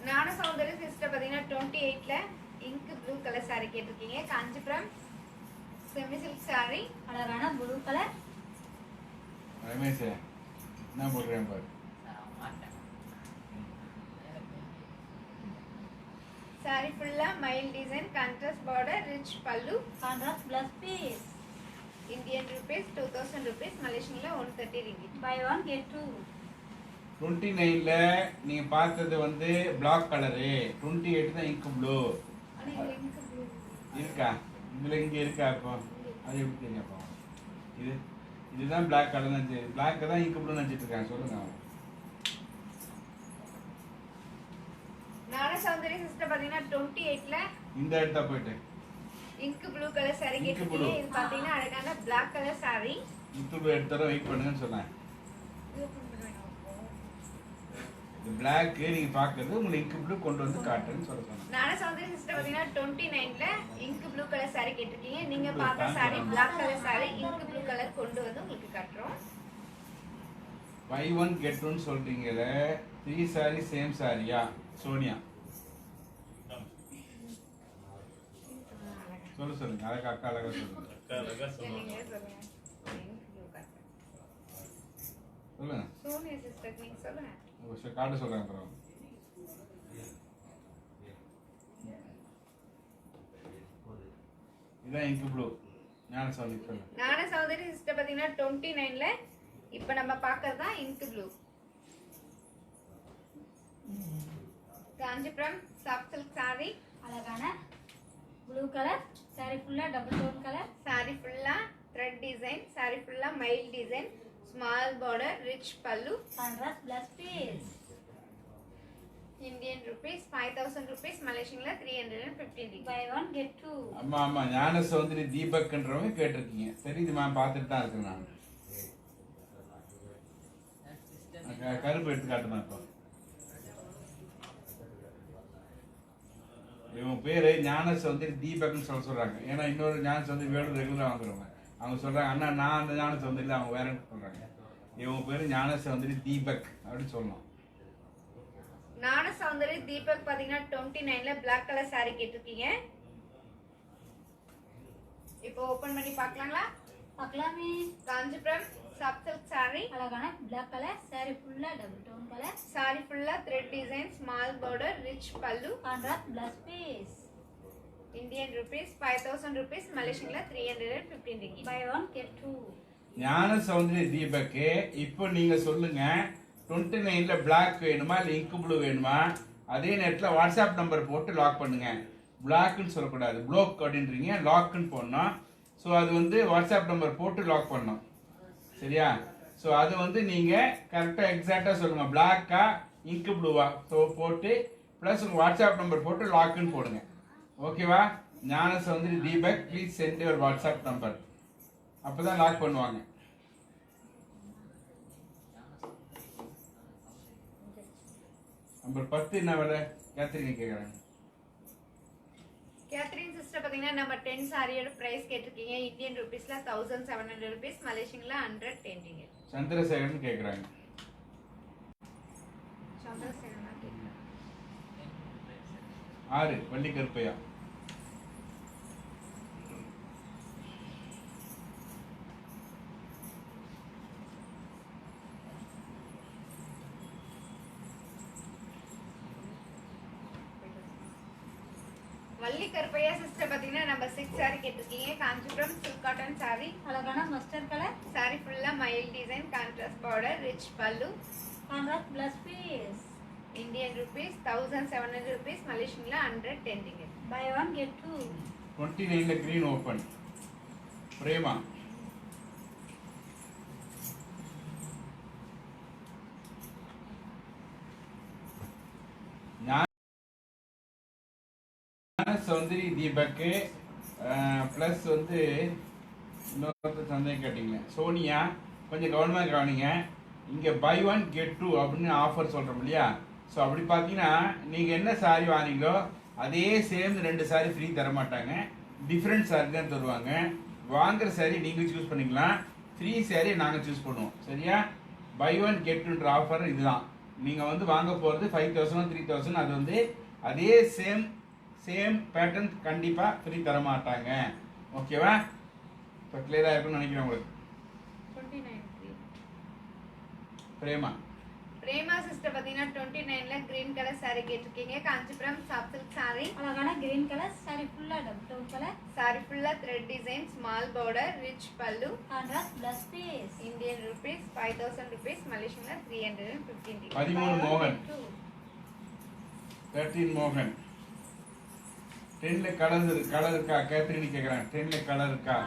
ஞான சௌந்தரி சிஸ்டர் பாத்தீங்கன்னா 28ல இங்க் ப்ளூ கலர் saree கேட்டிருக்கீங்க. காஞ்சிபுரம் செமி சில்க் saree, அழகான ப்ளூ கலர், ரமேஷ் என்ன போடுறேன் பாரு. saree ஃபுல்லா மயில் design, contrast border, rich pallu, contrast plus piece. Indian rupees 2000 rupees, Malaysian la 130 ringgit. Buy one get two. 29ல நீங்க பார்த்தது வந்து பிளாக் கலரு, 28 தான் இங்கு ப்ளூ ஆனா இது இங்க் ப்ளூ இருக்கா? இதுல இங்க இருக்கா? அப்போ அது எப்படி தெரியும்? அப்போ இது இதுதான் பிளாக் கலர் நினச்சி, பிளாக் தான் இங்கு ப்ளூ நினச்சிட்டு இருக்காங்க. சொல்லுங்க. ஞான சௌந்தரி சிஸ்டர் பாத்தீங்கன்னா 28ல இந்த இடத்த போயிட்டு ink blue colour saree Ink கேட்டிருக்கீங்க. blue. இது பாத்தீங்கன்னா அழகான black கலர் saree. யூடியூப் எடுத்தாலும் வெயிட் பண்ணுங்கன்னு சொன்னேன். இந்த பிளாக் நீங்க பாக்குறது உங்களுக்கு இங்க் ப்ளூ கொண்டு வந்து காட்டுறேன்னு சொல்ல சொன்னேன். நானா சௌந்தரி சிஸ்டர் பாத்தீங்கன்னா 29ல இங்க் ப்ளூ கலர் saree கேட்டிருக்கீங்க. நீங்க Blue பார்த்த pant saree வேணும். black colour saree ink blue colour கொண்டு வந்து உங்களுக்கு காட்டுறோம். பை ஒன் கெட் ஒன் சொல்றீங்கல 3 saree சேம் சாரியா சோனியா சொல்லுங்க அழகா அக்கா அழகா சொல்லுங்க அழகா சொல்லுவாங்க. நீங்களே சொல்லுங்க. Ink blue colour. சொல்லுங்க சோனியா சிஸ்டர் நீங்க சொல்லுங்க. ஒரு காட்ட சொல்றேன் அப்புறம் இதான் இங்க் ப்ளூ ஞான சொல்லி சொல்லுங்க நானா சௌந்தரி சிஸ்டர் பாத்தீங்கன்னா 29ல இப்ப நம்ம பார்க்கறது தான் ink blue. Kanchipuram soft silk saree. அழகான ப்ளூ கலர் saree ஃபுல்லா டபுள் டோன் கலர். saree ஃபுல்லா thread design, saree ஃபுல்லா மயில் design, small border, rich pallu. Contrast plus piece. Indian rupees 5000 rupees, Malaysian la 315 ringgit. Buy one get two. ஆமா ஆமா ஞான சௌந்தரி தீபக்ன்றவங்க கேட்டிருக்கீங்க தெரியுதுமா பார்த்துட்டு தான் இருக்கேன் நான் கருப்பு எடுத்து காட்டுமா இப்போ இவங்க பேரு ஞான சௌந்தரி தீபக்னு சொல்றாங்க ஏன்னா இன்னொரு ஞான சௌந்தரி வேணும் ரெகுலரா வாங்குறவங்க அவங்க சொல்றாங்க அண்ணா நான் அந்த ஞான சௌந்தரியில அவங்க வேற சொல்றாங்க இவங்க பேரு ஞான சௌந்தரி தீபக் அப்படின்னு சொல்லணும். நான சௌந்தரி தீபக் பாத்தீங்கன்னா 29ல black color saree கேட்டிருக்கீங்க. இப்போ ஓபன் பண்ணி பார்க்கலாங்களா? பார்க்கலாமே. Kanchipuram soft silk saree. அழகான black கலர் saree ஃபுல்லா டபுள் டோன் கலர். saree ஃபுல்லா thread design, small border, rich pallu. Contrast plus piece. Indian rupees 5000 rupees, Malaysian la 315 ringgit. Buy one get two. Gnana Soundari தீபக்கு இப்போ நீங்க சொல்லுங்க 29ல பிளாக் வேணுமா இல்லை இங்க் ப்ளூ வேணுமா? அதே நேரத்தில் வாட்ஸ்அப் நம்பர் போட்டு லாக் பண்ணுங்க. பிளாக்னு சொல்லக்கூடாது ப்ளோக் அப்படின்றீங்க லாக்னு போடணும். ஸோ அது வந்து வாட்ஸ்அப் நம்பர் போட்டு லாக் பண்ணணும் சரியா? ஸோ அது வந்து நீங்கள் கரெக்டாக எக்ஸாக்டாக சொல்லுங்க பிளாக்கா இங்க் ப்ளூவா ஸோ போட்டு ப்ளஸ் உங்கள் வாட்ஸ்அப் நம்பர் போட்டு லாக்னு போடுங்க ஓகேவா? Gnana Soundari Deepak please send your WhatsApp number அப்பதான் லாக் பண்ணுவாங்க. நம்பர் 10 என்ன விலை கேத்ரின் கேக்குறாங்க. கேத்ரின் சிஸ்டர் பாத்தீங்கன்னா நம்ம 10 சாரியோட பிரைஸ் கேட்டிருக்கீங்க. இந்தியன் ருபீஸ்ல 1700 rupees, மலேசியன்ல 110 ringgit. சந்திரசேகரன் கேக்குறாங்க. சந்திரசேகரனா கேக்குறாங்க. 6 வள்ளி கருப்பையா வள்ளி கருப்பையா சிஸ்டர் பாத்தீங்கன்னா நம்ம 6 saree கேட்டிருக்கீங்க. Kanchipuram silk cotton saree. அழகான மஸ்டர்ட் கலர் saree ஃபுல்லா மயில் design, contrast border, rich pallu. Contrast plus piece. Indian rupees 1700 rupees, மலேசியன்ல 110 ringgit. Buy one get two. 29ல கிரீன் ஓபன் பிரேமா சௌந்தரி தீபக்கு பிளஸ் வந்து இன்னொரு சந்தேகம் கேட்டீங்க சோனியா கொஞ்சம் கவனமாக கவனிங்க. இங்கே பை ஒன் கெட் டூ அப்படின்னு ஆஃபர் சொல்கிறோம் இல்லையா? ஸோ அப்படி பார்த்தீங்கன்னா நீங்கள் என்ன சாரி வாங்கினீங்களோ அதே சேம் 2 சாரி ஃப்ரீ தர மாட்டாங்க. டிஃப்ரெண்ட் சாரி தான் தருவாங்க. வாங்குற சாரி நீங்கள் சூஸ் பண்ணிக்கலாம். ஃப்ரீ சாரி நாங்கள் சூஸ் பண்ணுவோம் சரியா? பை ஒன் கெட் டூன்ற ஆஃபர் இதுதான். நீங்கள் வந்து வாங்க போகிறது 5000 3000 அது வந்து அதே சேம் பேட்டர்ன் கண்டிப்பாக ஃப்ரீ தர மாட்டாங்க ஓகேவா? இப்போ கிளியராக இருக்கும்னு நினைக்கிறேன் உங்களுக்கு. 29 பிரேமா பிரேமா சிஸ்டர் பாத்தீங்கன்னா 29ல கிரீன் கலர் saree கேட்டிருக்கீங்க. Kanchipuram soft silk saree. அழகான கிரீன் கலர் saree ஃபுல்லா டபுள் டோன் கலர். saree ஃபுல்லா thread design, small border, rich pallu. Contrast plus piece. Indian rupees 5000 rupees, மலேசியன்ல 315 ringgit. 13 மோகன் 13 மோகன் 10ல கலர் இருக்கா கேத்ரின் கேட்குறாங்க. 10ல கலர் இருக்கா?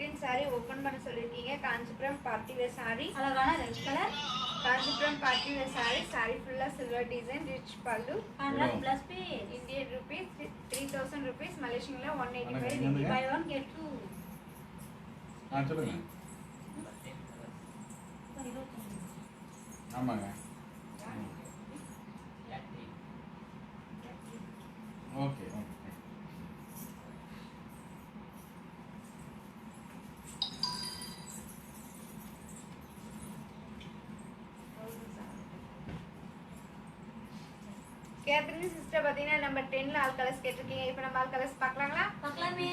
15 saree ஓபன் பண்ண சொல்லிருக்கீங்க. Kanchipuram party wear saree. அழகான red colour Kanchipuram party wear saree. saree full silver design, rich pallu. 100 plus piece. Indian rupees 3000 rupees. Malaysian la 185 அழகா ringgit. Buy one get two. சொல்லுங்க. ஆமாங்க. Okay okay. Catherine sister பாத்தீங்கன்னா number 10ல all colours கேட்டிருக்கீங்க. இப்போ நம்ம all colours பார்க்கலாங்களா? பார்க்கலாமே.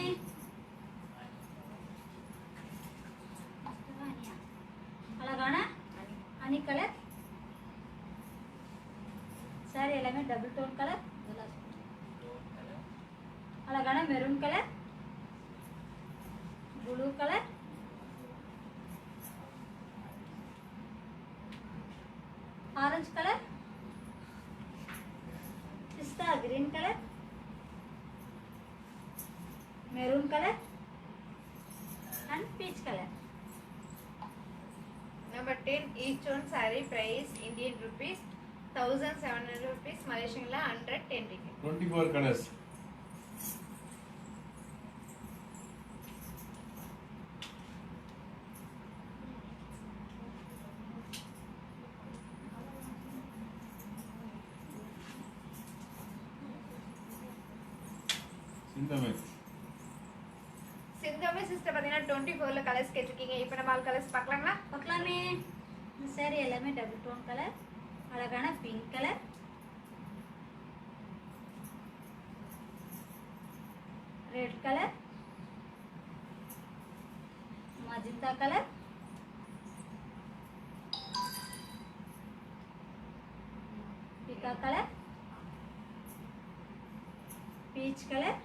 அழகான அனி கலர் சாரி எல்லாமே டபுள் டோன் கலர். அழகான maroon colour, blue colour, orange colour, pista green colour, maroon colour and peach colour. Number 10 each one saree price Indian rupees 1700 rupees. Malaysian la 110 ringgit. 24 colors. சிந்தமே sister பாத்தீங்கன்னா 24ல colours கேட்டிருக்கீங்க. இப்போ நம்ம all colours பார்க்கலாங்களா? பார்க்கலாமே. இந்த சாரி எல்லாமே double tone colour. அழகான pink colour, red colour, magenta colour, பிகா colour, peach colour,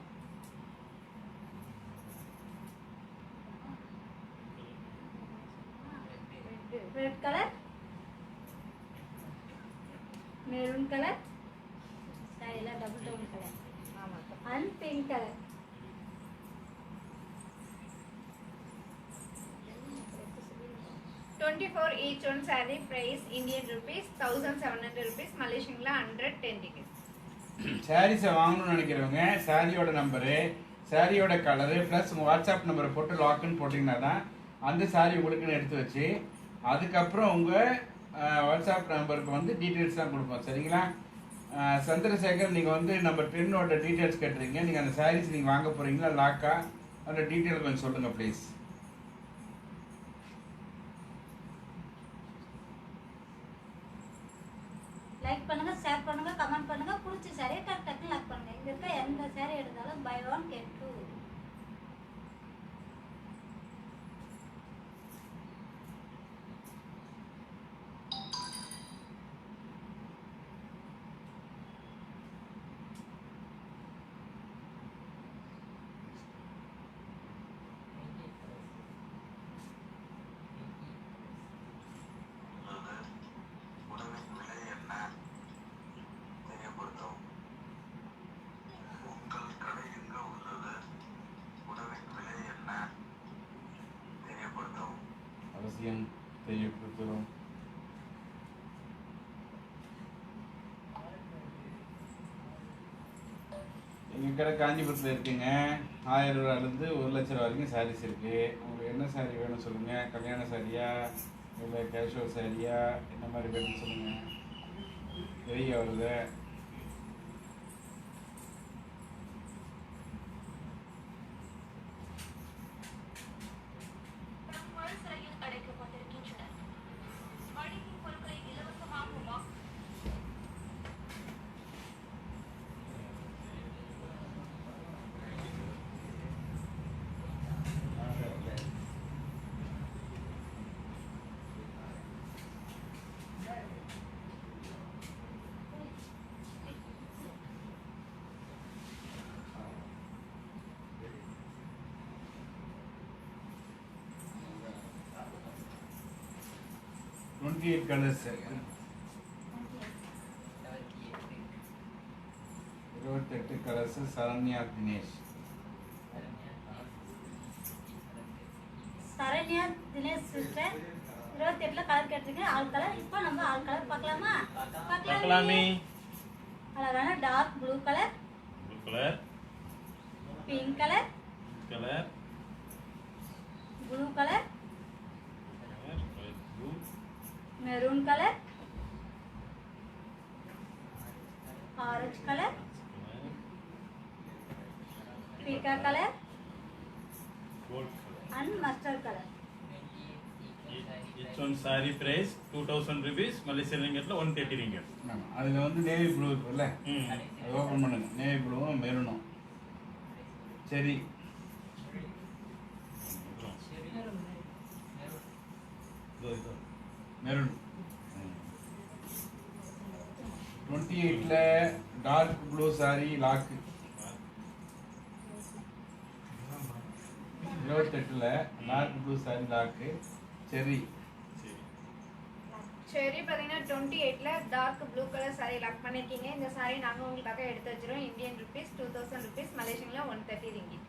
red colour, maroon colour, style double tone colour and pink color. each one saree price Indian rupees 1700 rupees. Malaysian la 110 ringgit. சாரீஸை வாங்கணும்னு நினைக்கிறவங்க சாரியோட number, சாரியோட colour plus உங்கள் WhatsApp நம்பரை போட்டு லாக்குன்னு போட்டிங்கன்னா தான் அந்த சாரி உங்களுக்குன்னு எடுத்து வச்சு அதுக்கப்புறம் உங்கள் வாட்ஸ்அப் நம்பருக்கு வந்து டீட்டெயில்ஸ் தான் கொடுப்போம். சரிங்களா? சந்திரசேகர், நீங்கள் வந்து நம்பர் 10ஓட டீட்டெயில்ஸ் கேட்டுறீங்க. நீங்கள் அந்த சாரீஸ் நீங்கள் வாங்க போகிறீங்களா லாக்கா? அந்த டீட்டெயில் கொஞ்சம் சொல்லுங்கள் ப்ளீஸ். லைக் பண்ணுங்க, ஷேர் பண்ணுங்க, கமெண்ட் பண்ணுங்க. பிடிச்ச சாரியை டக் டக்குன்னு லைக் பண்ணுங்க. இங்க இருக்க எந்த சாரி எடுத்தாலும் பை ஒன் கெட் டூ. அவசியம் தெரியப்படுத்துகிறோம். எங்கள் கடை காஞ்சிபுரத்தில் இருக்குங்க. 1000 ரூபாயிலேருந்து 1 லட்சம் ரூபா வரைக்கும் சாரீஸ் இருக்குது. உங்களுக்கு என்ன சாரீ வேணும் சொல்லுங்கள். கல்யாண சாரியா இல்லை கேஷுவல் சாரியா, என்ன மாதிரி வேணும்னு சொல்லுங்கள். பெரிய வருது. Twenty 28 colours, 28 colours. Saranya Dinesh. Saranya Dinesh sister 28ல கலர் கேட்டிருக்கீங்க. All colour. இப்போ நம்ம ஆல் கலர் பார்க்கலாமா? பார்க்கலாமே. அழகான dark blue colour, blue colour, pink colour, colour, blue colour, blue, maroon colour, orange colour, பீக்கா colour gold colour. And mustard colour. Each one saree price 2000 rupees, Malaysian ringgitல 130 ringgit. ஆமா. அதுல வந்து நேவி ப்ளூ இருக்குல்ல, ம். அது ஓபன் பண்ணுங்க. Navy ப்ளூவும் மெரூனும். சரி, இதோ. மெரூன். 28ல டார்க் ப்ளூ சாரி லாக்கு. 28ல டார்க் ப்ளூ சாரி லாக்கு. செரி. சரி. சரி பார்த்தீங்கன்னா 28ல dark blue colour saree lock பண்ணிருக்கீங்க. இந்த saree நாங்கள் உங்களுக்காக எடுத்து வச்சிரோம். இந்தியன் ருபீஸ் 2000 ருபீஸ், மலேசியன்ல 130 ரிங்கிட்.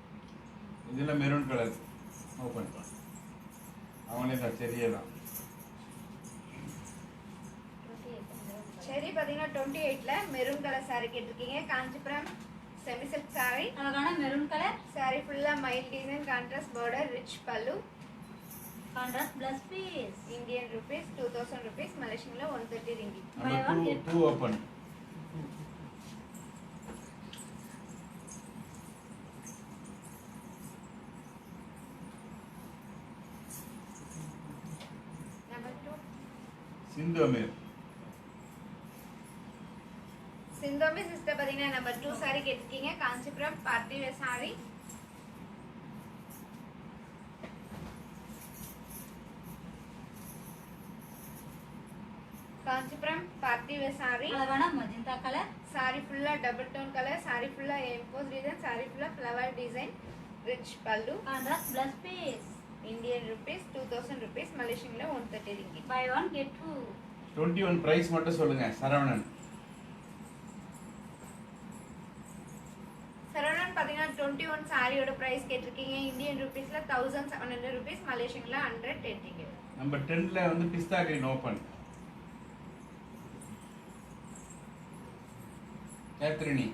இதுல மெரூன் கலர் ஓபன். அவங்களே தான் செரியே தான். சரி பார்த்தீங்கன்னா 28ல மெரூன் கலர் saree கேட்டிருக்கீங்க. Kanchipuram semi silk saree. அழகான மெரூன் கலர், saree ஃபுல்லா மைல் design, contrast border, rich pallu. Contrast plus piece. Indian rupees 2000 rupees, மலேசியன்ல 130 ringgit. Number 2 open. Number 2 Sindhu Ameer. சிந்தோமி சிஸ்டர் பார்த்தீங்கன்னா நம்பர் 2 saree கேட்டிருக்கீங்க. Kanchipuram party wear saree. Kanchipuram party wear saree. அழகான magenta colour, saree ஃபுல்லா double tone colour, saree ஃபுல்லா emboss design, saree ஃபுல்லா flower design, rich pallu. Contrast plus piece. Indian rupees 2000 rupees, மலேசியன்ல 130 ringgit. Buy one get two. 21 price மட்டும் சொல்லுங்க. சரவணன். சரவணன் பார்த்தீங்கன்னா 21 சாரியோட price கேட்டிருக்கீங்க. இந்தியன் ருபீஸ்ல 1700 ருபீஸ், மலேசியன்ல 110 ரிங்கிட். நம்பர் 10ல வந்து பிஸ்தா கிரீன் ஓபன். கேத்ரினி.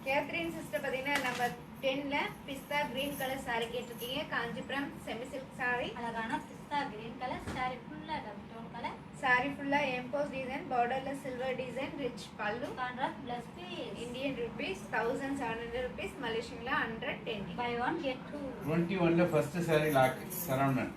கேத்ரின் சிஸ்டர் பார்த்தீங்கன்னா நம்பர் 10ல பிஸ்தா கிரீன் கலர் saree கேட்டிருக்கீங்க. Kanchipuram semi silk saree. அழகான பிஸ்தா கிரீன் கலர், சாரி ஃபுல்லா டபுள் டோன் கலர், saree ஃபுல்லா எம்போஸ் டிசைன், பார்டர்ல silver design, rich pallu. Contrast plus piece. Indian rupees 1700 rupees, மலேசியன்ல 110 ringgit. Buy one get two. 21ல first sari lock. Saravanan.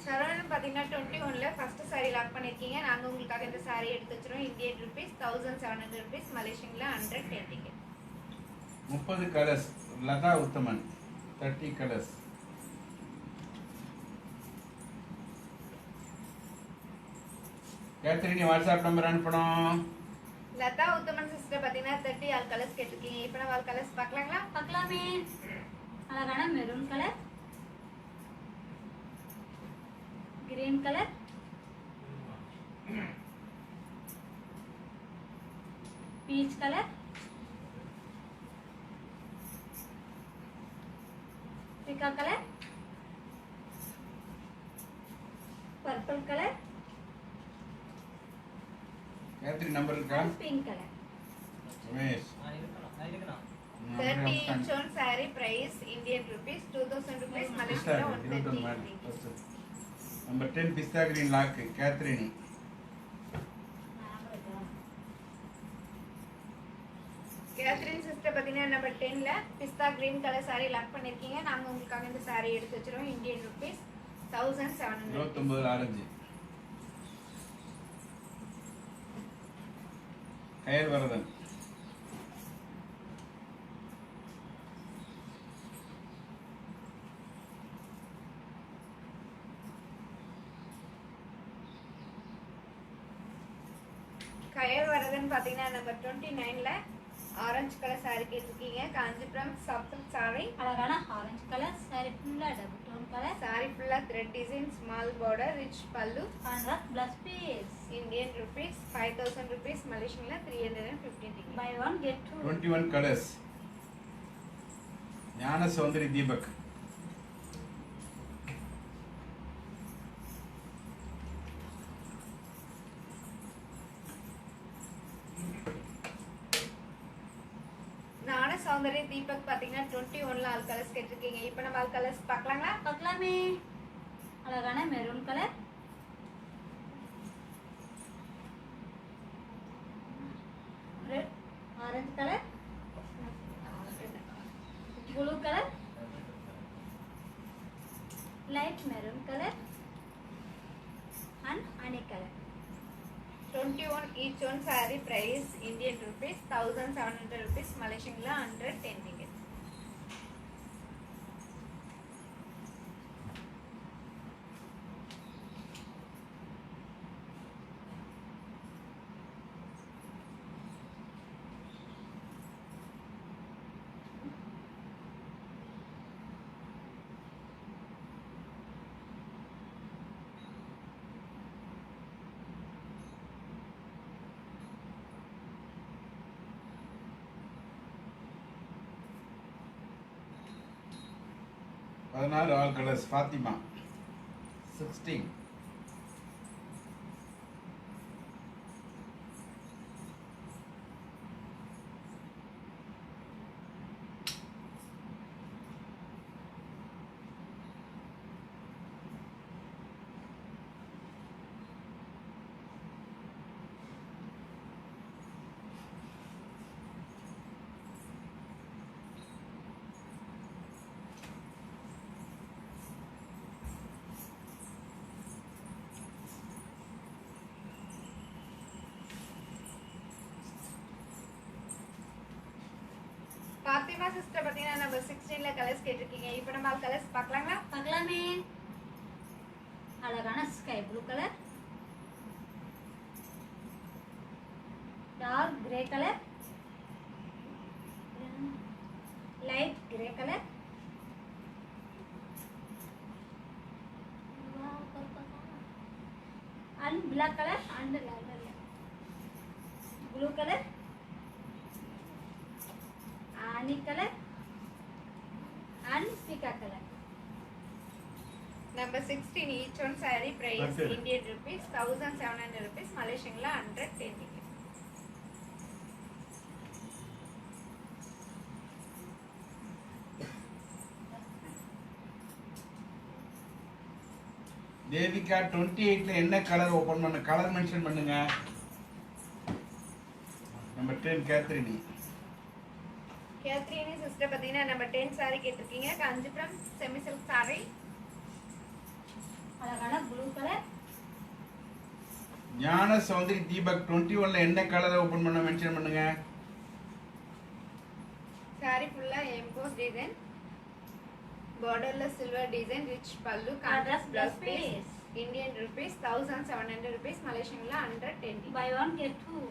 Saravanan பார்த்தீங்கன்னா 21ல first saree lock பண்ணிருக்கீங்க. நாங்க உங்களுக்காக இந்த saree எடுத்து வச்சிரோம். இந்தியன் ருபீஸ் 1700 ருபீஸ், மலேசியன்ல 110 ringgit. 30 colours. Latha Uthaman. 30 colours. கேத்ரினி வாட்ஸ்அப் நம்பர் அனுப்பணும். லதா உத்தமன் சிஸ்டர் பார்த்தீங்கன்னா 30 ஆல் கலர்ஸ் கேட்டிருக்கீங்க. இப்போ நம்ம ஆல் கலர்ஸ் பார்க்கலாங்களா? பார்க்கலாமே. அழகான maroon colour, green colour, peach colour, பிகா colour, purple colour, Catherine number இருக்கா? Pink colour. Ramesh. 30 each on saree price Indian rupees 2000 rupees, pista Malaysia 21 130 madam. ringgit. Number 10 pista green lock. கேத்ரினி. கேத்ரின் சிஸ்டர் பார்த்தீங்கன்னா நம்பர் 10ல pista green colour saree lock பண்ணிருக்கீங்க. நாங்க உங்களுக்காக இந்த saree எடுத்து வச்சிரோம். Indian rupees 1700. 29 orange. Kayal Varadhan. Kayal Varadhan பார்த்தீங்கன்னா நம்பர் 29ல ஆரஞ்சு கலர் சாரி கேட்டிருக்கீங்க. காஞ்சிபுரம் சாஃப்ட் சாரி. அழகான ஆரஞ்சு கலர் சாரி ஃபுல்லா டபுள் டோன் கலர். சாரி ஃபுல்லா thread design, small border, rich pallu. Contrast plus piece. Indian rupees 5000 rupees, Malaysian la 315 ringgit. Buy one get two. 21 colours. Gnana Soundari Deepak. ஞான சௌந்தரி தீபக் பாத்தீங்கன்னா 21 ல all colours கேட்டிருக்கீங்க. இப்போ நம்ம ஆல் கலர்ஸ் பார்க்கலாங்களா? பார்க்கலாமே. அழகான maroon colour, red orange colour, blue colour, light maroon colour and honey colour. 21 each one saree price Indian rupees 1700 rupees, Malaysian la 110 ringgit. all colors. Fatima 16. Fatima sister பாத்தீங்கன்னா number 16 ல colours கேட்டிருக்கீங்க. இப்போ நம்ம all colours பார்க்கலாங்களா? பார்க்கலாமே. அழகான sky blue colour, dark grey colour, light grey colour, and black color and lavender blue color, honey color and pika color. Number 16 each one saree price Okay. Indian rupees 1700 rupees, Malaysian la 110 ringgit. Devika 28 ல என்ன colour open பண்ண colour mention பண்ணுங்க. Number 10 கேத்ரினி. கேத்ரினி sister பாத்தீங்கன்னா number 10 saree கேட்டிருக்கீங்க. Kanchipuram semi silk saree. அழகான blue colour, ஞான சௌந்தரி தீபக் 21 ல என்ன கலர் ஓபன் பண்ண மென்ஷன் பண்ணுங்க. saree ஃபுல்லா emboss design, borderless silver design, rich pallu, contrast blouse piece. Indian rupees 1700 rupees, Malaysian la 110. buy one get two.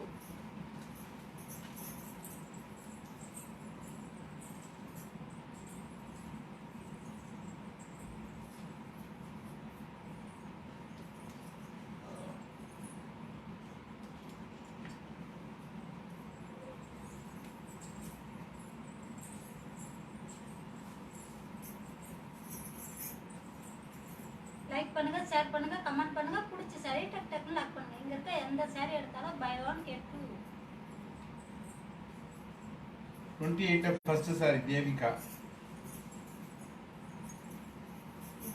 Like பண்ணுங்க, share பண்ணுங்க, கமெண்ட் பண்ணுங்க. பிடிச்ச சாரி டக் டக்னு லாக் பண்ணுங்க. இங்க இருக்க எந்த சாரி எடுத்தாலும் buy one get two. 28 first sari Devika.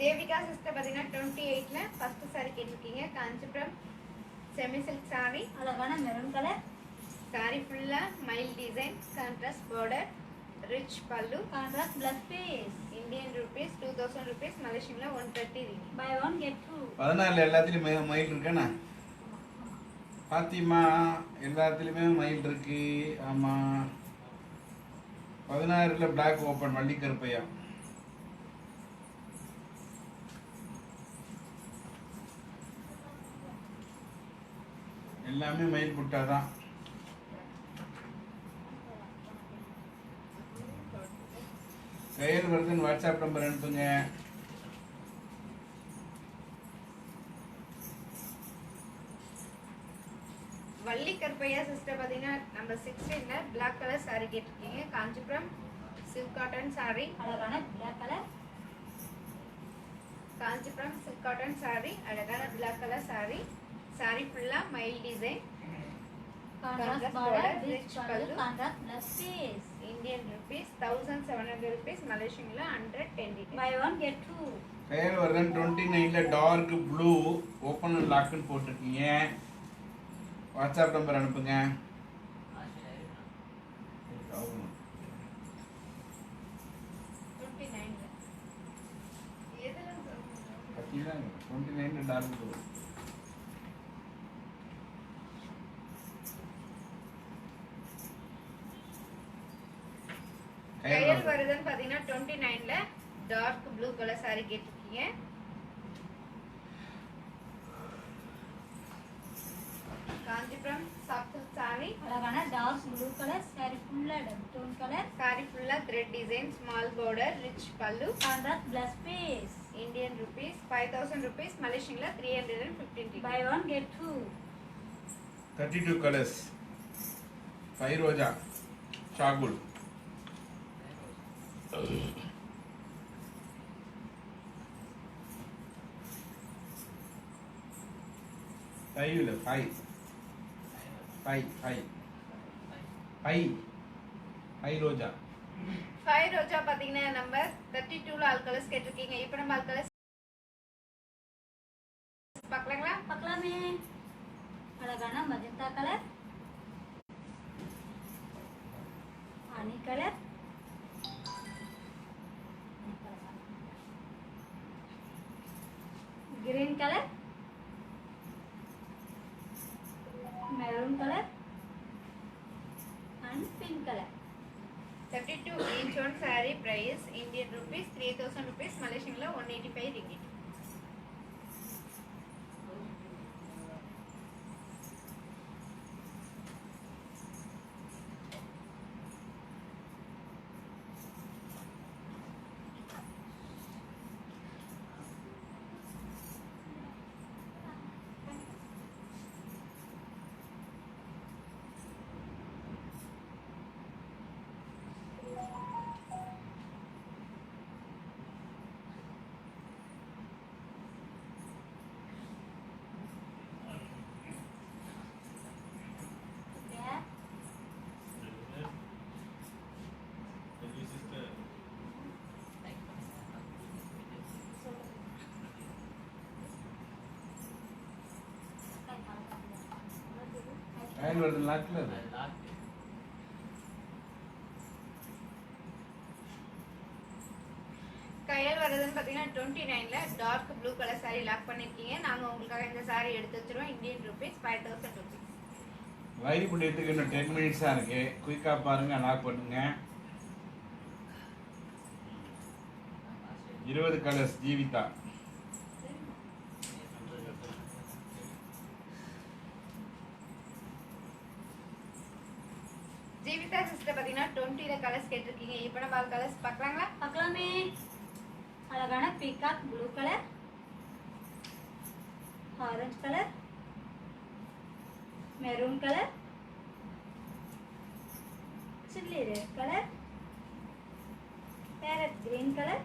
Devika sister பாத்தீங்கன்னா 28 ல ஃபர்ஸ்ட் saree கேட்டிருக்கீங்க. Kanchipuram semi silk saree. அழகான மெரூன் கலர், saree ஃபுல்லா மைல் design, contrast border, rich pallu. Contrast plus piece. Indian rupees 2000 rupees, Malaysian la 130 ringgit. Buy one get two. 14 ல எல்லாத்துலயும் மயில் இருக்கேனா? பாத்திமா எல்லாத்துலயுமே மயில் இருக்கு. ஆமா 16 ல பிளாக் ஓபன் வள்ளி கருப்பையா. எல்லாமே மயில் புட்டாதான். கயல் வருதுன்னு வாட்ஸ்அப் நம்பர் அனுப்புங்க. வள்ளி கற்பையா சிஸ்டர் பார்த்தீங்கன்னா நம்பர் 16ல பிளாக் கலர் saree கேட்டிருக்கீங்க. Kanchipuram silk cotton saree. அழகான black color. Kanchipuram silk cotton saree. அழகான பிளாக் கலர் saree. saree ஃபுல்லா மைல் டிசைன். Contrast border, rich pallu, contrast plus piece. Indian rupees 1700 rupees. மலேசியன்ல 110 Buy one get two. Kayal Varadhan 29ல டார்க் ப்ளூ ஓப்பன் அண்ட் லாக்னு போட்டிருக்கீங்க. வாட்ஸ்அப் நம்பர் அனுப்புங்க. 29ல எதுல பார்த்தீங்களா 29ல டார்க் ப்ளூ. கையல் வருதுன்னு பாத்தீங்கன்னா 29ல டார்க் ப்ளூ கலர் saree கேட்டிருக்கீங்க. Kanchipuram soft saree. அழகான dark blue color, saree full tone color, saree ஃபுல்லா thread design, small border, rich pallu. contrast plus piece. Indian rupees 5000 rupees. மலேசியன்ல 315 Buy one get two. 32 colors. Feroza Shahul. Feroza. Feroza பாத்தீங்கன்னா number 32ல all colours கேட்டிருக்கீங்க. இப்போ நம்ம all colours பார்க்கலாங்களா? பார்க்கலாமே. அழகான magenta color, honey color, green color, maroon color and pink color. 32 each one saree price Indian rupees 3000 rupees. மலேசியன்ல 185 ringgit. கயல் வருதன் லாக்ல அது. கையல் வருதுன்னு பாத்தீங்கன்னா 29ல dark blue colour saree lock பண்ணிருக்கீங்க. நாங்க உங்களுக்காக இந்த saree எடுத்து வச்சிருவோம். Indian rupees 5000 rupees. வைரி முடியறதுக்கு இன்னும் 10 மினிட்ஸ் தான் இருக்கு. குயிக்கா பாருங்க, லாக் பண்ணுங்க. 20 கலர்ஸ் ஜீவிதா. ஜீவிதா சிஸ்டர் பாத்தீங்கன்னா 20ல கலர்ஸ் கேட்டிருக்கீங்க. இப்போ நம்ம ஆல் கலர்ஸ் பார்க்கலாங்களா? பார்க்கலாமே. அழகான peacock blue color, orange color, maroon color, chilli red color, parrot green color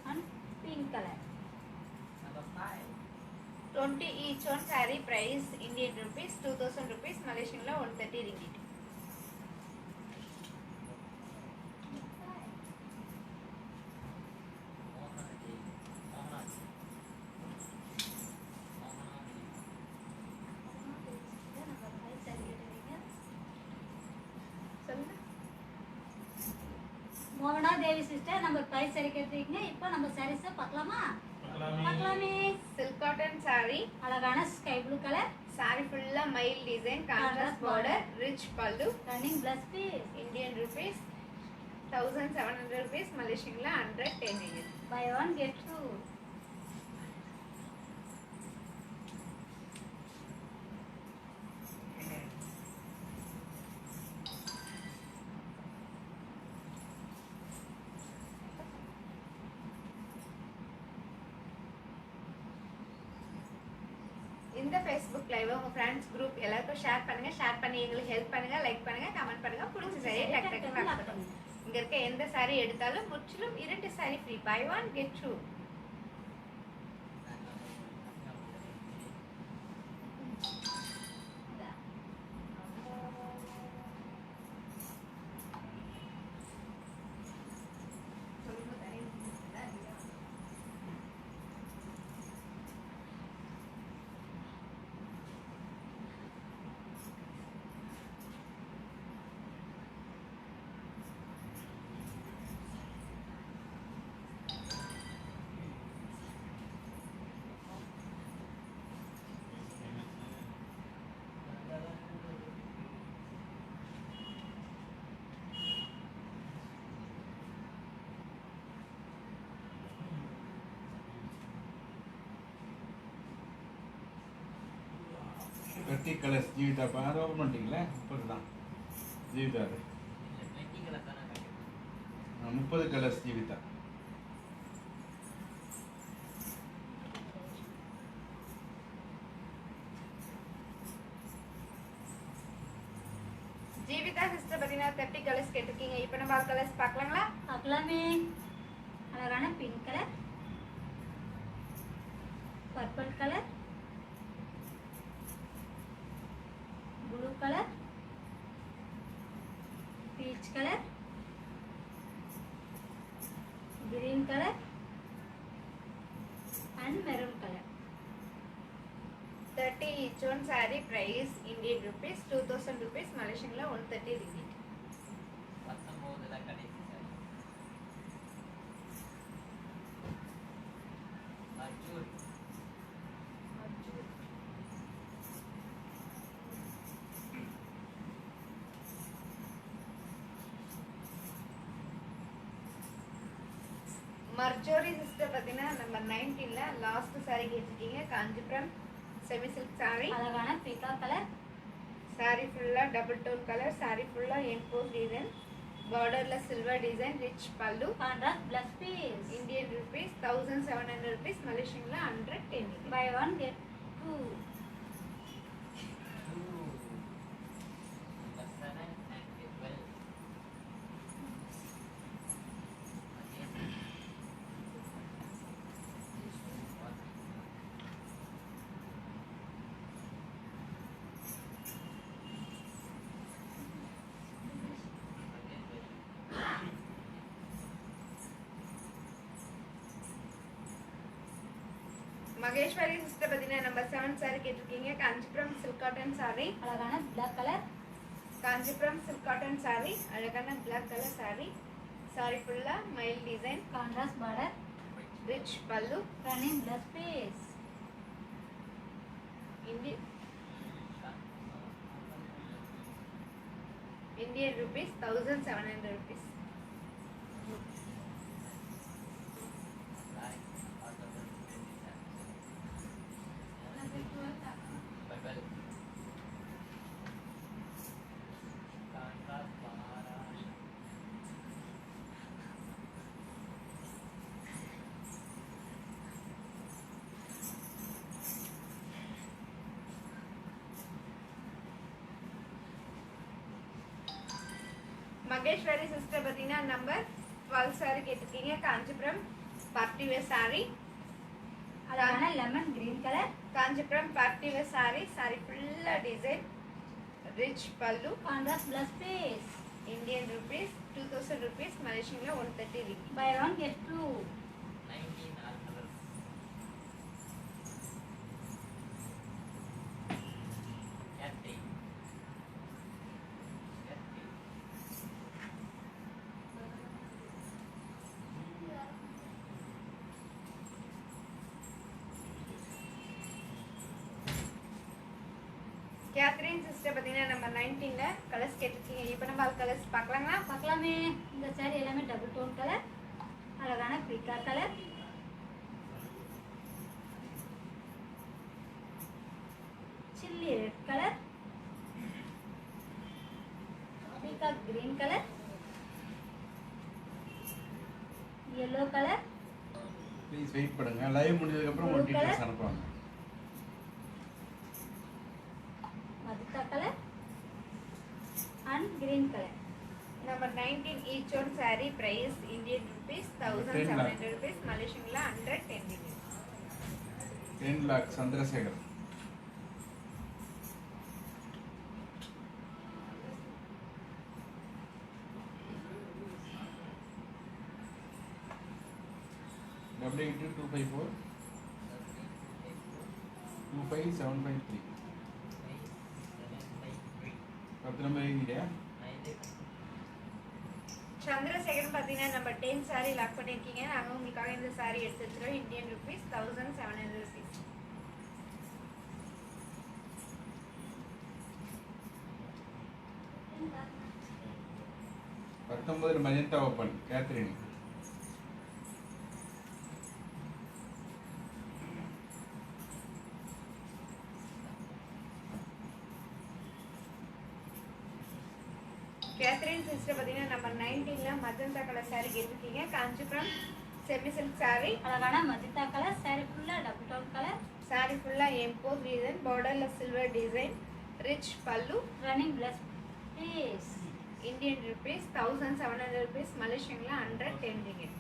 and pink color. 20 each one saree price Indian rupees 2000 rupees. மலேசியன்ல 130 ringgit. சொல்லுங்க. மோகனா தேவி சிஸ்டர் நம்ம பிரைஸ் சரி கேட்டிருக்கீங்க. இப்போ நம்ம sarees பார்க்கலாமா? பார்க்கலாமே. Silk cotton saree. அழகான ஸ்கை ப்ளூ கலர், saree ஃபுல்லா மைல் design, contrast border, rich pallu. Running plus piece. Indian rupees 1700 rupees. மலேசியன்ல 110 ringgit. Buy one get two. இந்த ஃபேஸ்புக் லைவ் உங்க ஃப்ரெண்ட்ஸ் குரூப் எல்லாருக்கும் ஷேர் பண்ணுங்க. ஷேர் பண்ணி எங்களுக்கு ஹெல்ப் பண்ணுங்க. லைக் பண்ணுங்க, கமெண்ட் பண்ணுங்க. பிடிச்ச சாரியை டக் டக்குன்னு lock பண்ணுங்க. இங்க இருக்க எந்த சாரி எடுத்தாலும் முற்றிலும் 2 சாரி ஃப்ரீ. Buy 1 get 2. வெர்டி கலர்ஸ் ஜீவிதா பாரு ஓப்பன் பண்ணிட்டீங்களா? 30 தான் ஜீவிதா. 30 கலர்ஸ் ஜீவிதா. ஜீவிதா சிஸ்டர் பார்த்தீங்கன்னா 30 கலர்ஸ் கேட்டிருக்கீங்க. இப்போ நம்ம கலர்ஸ் பார்க்கலாங்களா? பார்க்கலாமே. அழகான pink colour, purple colour, blue colour, peach colour, green colour and maroon colour. 30 each one saree price Indian rupees 2000 rupees, Malaysian la 130 ringgit. Marjorie sister பார்த்தீங்கன்னா நம்பர் 19ல லாஸ்ட் saree கேட்டிருக்கீங்க. Kanchipuram semi silk saree. அழகான பீகா colour. saree ஃபுல்லா double tone colour. saree ஃபுல்லா emboss design, பார்டர்ல silver design, rich pallu. Contrast plus piece. Indian rupees 1700 rupees, மலேசியன்ல 110. Buy 1 get 2. Maheswari sister பார்த்தீங்கன்னா நம்பர் 7 saree கேட்டிருக்கீங்க. Kanchipuram silk cotton saree. அழகான black colour. Kanchipuram silk cotton saree. அழகான பிளாக் கலர் saree. saree ஃபுல்லா மைல் design, contrast border, rich pallu. Running plus piece. Indian rupees 1700 rupees. Maheswari sister பார்த்தீங்கன்னா number 12 saree கேட்டிருக்கீங்க. Kanchipuram party wear saree. அழகான lemon green colour. Kanchipuram party wear saree. saree ஃபுல்லா design, rich pallu. Contrast plus piece. Indian rupees 2000 rupees, மலேசியன்ல 130 ringgit. Buy 1 get 2. Catherine sister பார்த்தீங்கன்னா number 19ல colours கேட்டிருக்கீங்க. இப்போ நம்ம கலர்ஸ் பார்க்கலாங்களா? பார்க்கலாமே. இந்த சாரி எல்லாமே டபுள் டோன் கலர். அழகான பீகா கலர், சில்லி ரெட் கலர், பீகா green colour, yellow colour, please wait பண்ணுங்க. லைவ் முடிஞ்சதுக்கு அப்புறம் ஒரு டீடைல்ஸ் அனுப்புவாங்க. Magenta colour and green colour. Number 19 each one saree price Indian rupees 1700 rupees Malaysian la 110 ringgit. 10 lakh Chandrasekhar. W254 25753 10 number idea. Chandrasekaran பார்த்தீங்கன்னா number 10 saree lock பண்ணியிருக்கீங்க. நாங்கள் உங்களுக்காக இந்த saree எடுத்து வச்சிருக்கோம். Indian rupees 1700 rupees. பத்தொன்பது magenta open Catherine. Catherine sister பார்த்தீங்கன்னா number 19ல மஜந்தா கலர் saree கேட்டிருக்கீங்க. Kanchipuram semi silk saree. அழகான மஜந்தா கலர் saree ஃபுல்லா டபுள் டோன் கலர். saree ஃபுல்லாக எம்போஸ் டிசைன், பார்டர்ல silver design, rich pallu. Running plus please. Indian rupees 1700 rupees மலேசியன்ல 110 ringgit.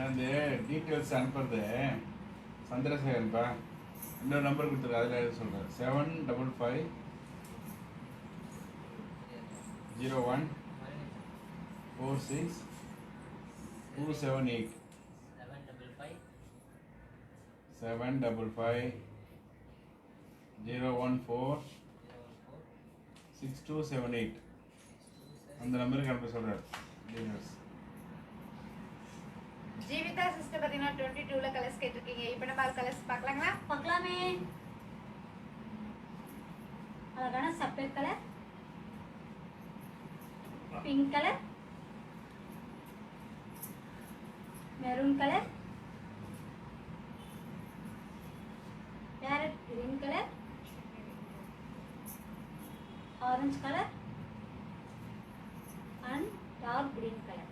அந்த details அனுப்புறது சந்திரசேகரன்பா. இன்னொரு நம்பர் கொடுத்துருக்கு, அதில் எழுத சொல்கிறேன். 755 01 46 278 755 014 6278 அந்த நம்பருக்கு அனுப்ப சொல்கிறார் டீட்டெயில்ஸ். ஜீவிதா சிஸ்டர் பார்த்தீங்கன்னா 22ல கலர்ஸ் கேட்டிருக்கீங்க. இப்போ நம்ம கலர்ஸ் பார்க்கலாங்களா? பார்க்கலாமே. அழகான சப்பேட் colour, pink colour, maroon colour, parrot green colour, orange colour and dark green colour.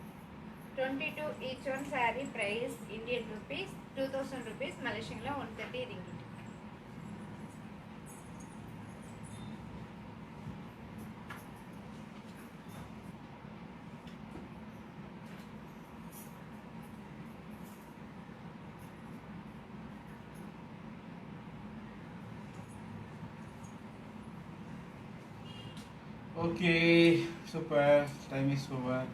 22 each one saree price Indian rupees 2000 rupees Malaysian la 130 ringgit. Okay, super. Time is over.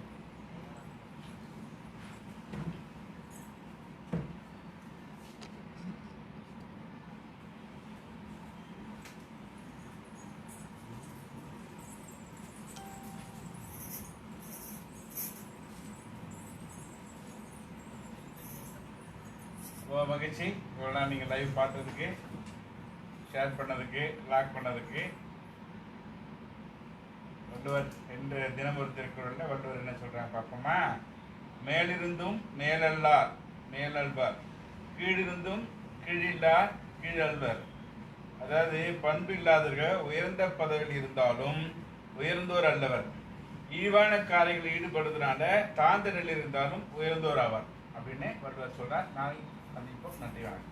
ரொம்ப மகிழ்ச்சி. இவ்வளோ நீங்கள் லைவ் பார்த்ததுக்கு, share பண்ணதுக்கு, lock பண்ணதுக்கு. வள்ளுவர் என்று தினம் ஒரு திருக்குறளில் வள்ளுவர் என்ன சொல்கிறாங்க பார்ப்போமா? மேலிருந்தும் மேலல்லார் மேலல்வார், கீழிருந்தும் கீழில்லார் கீழல்வர். அதாவது பண்பு இல்லாதவர்கள் உயர்ந்த பதவியில் இருந்தாலும் உயர்ந்தோர் அல்லவர். இழிவான காரியங்களில் ஈடுபடுவதனால தாழ்ந்த நிலையில் இருந்தாலும் உயர்ந்தோர் ஆவார் அப்படின்னு வள்ளுவர் சொல்றார். நாளைக்கு சந்திப்போம். நன்றி, வணக்கம்.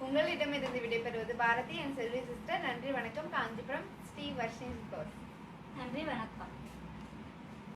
உங்களிடமிருந்து விடைபெறுவது பாரதி என் செல்வி சிஸ்டர். நன்றி, வணக்கம். காஞ்சிபுரம் ஸ்ரீ வர்ஷினி. நன்றி, வணக்கம்.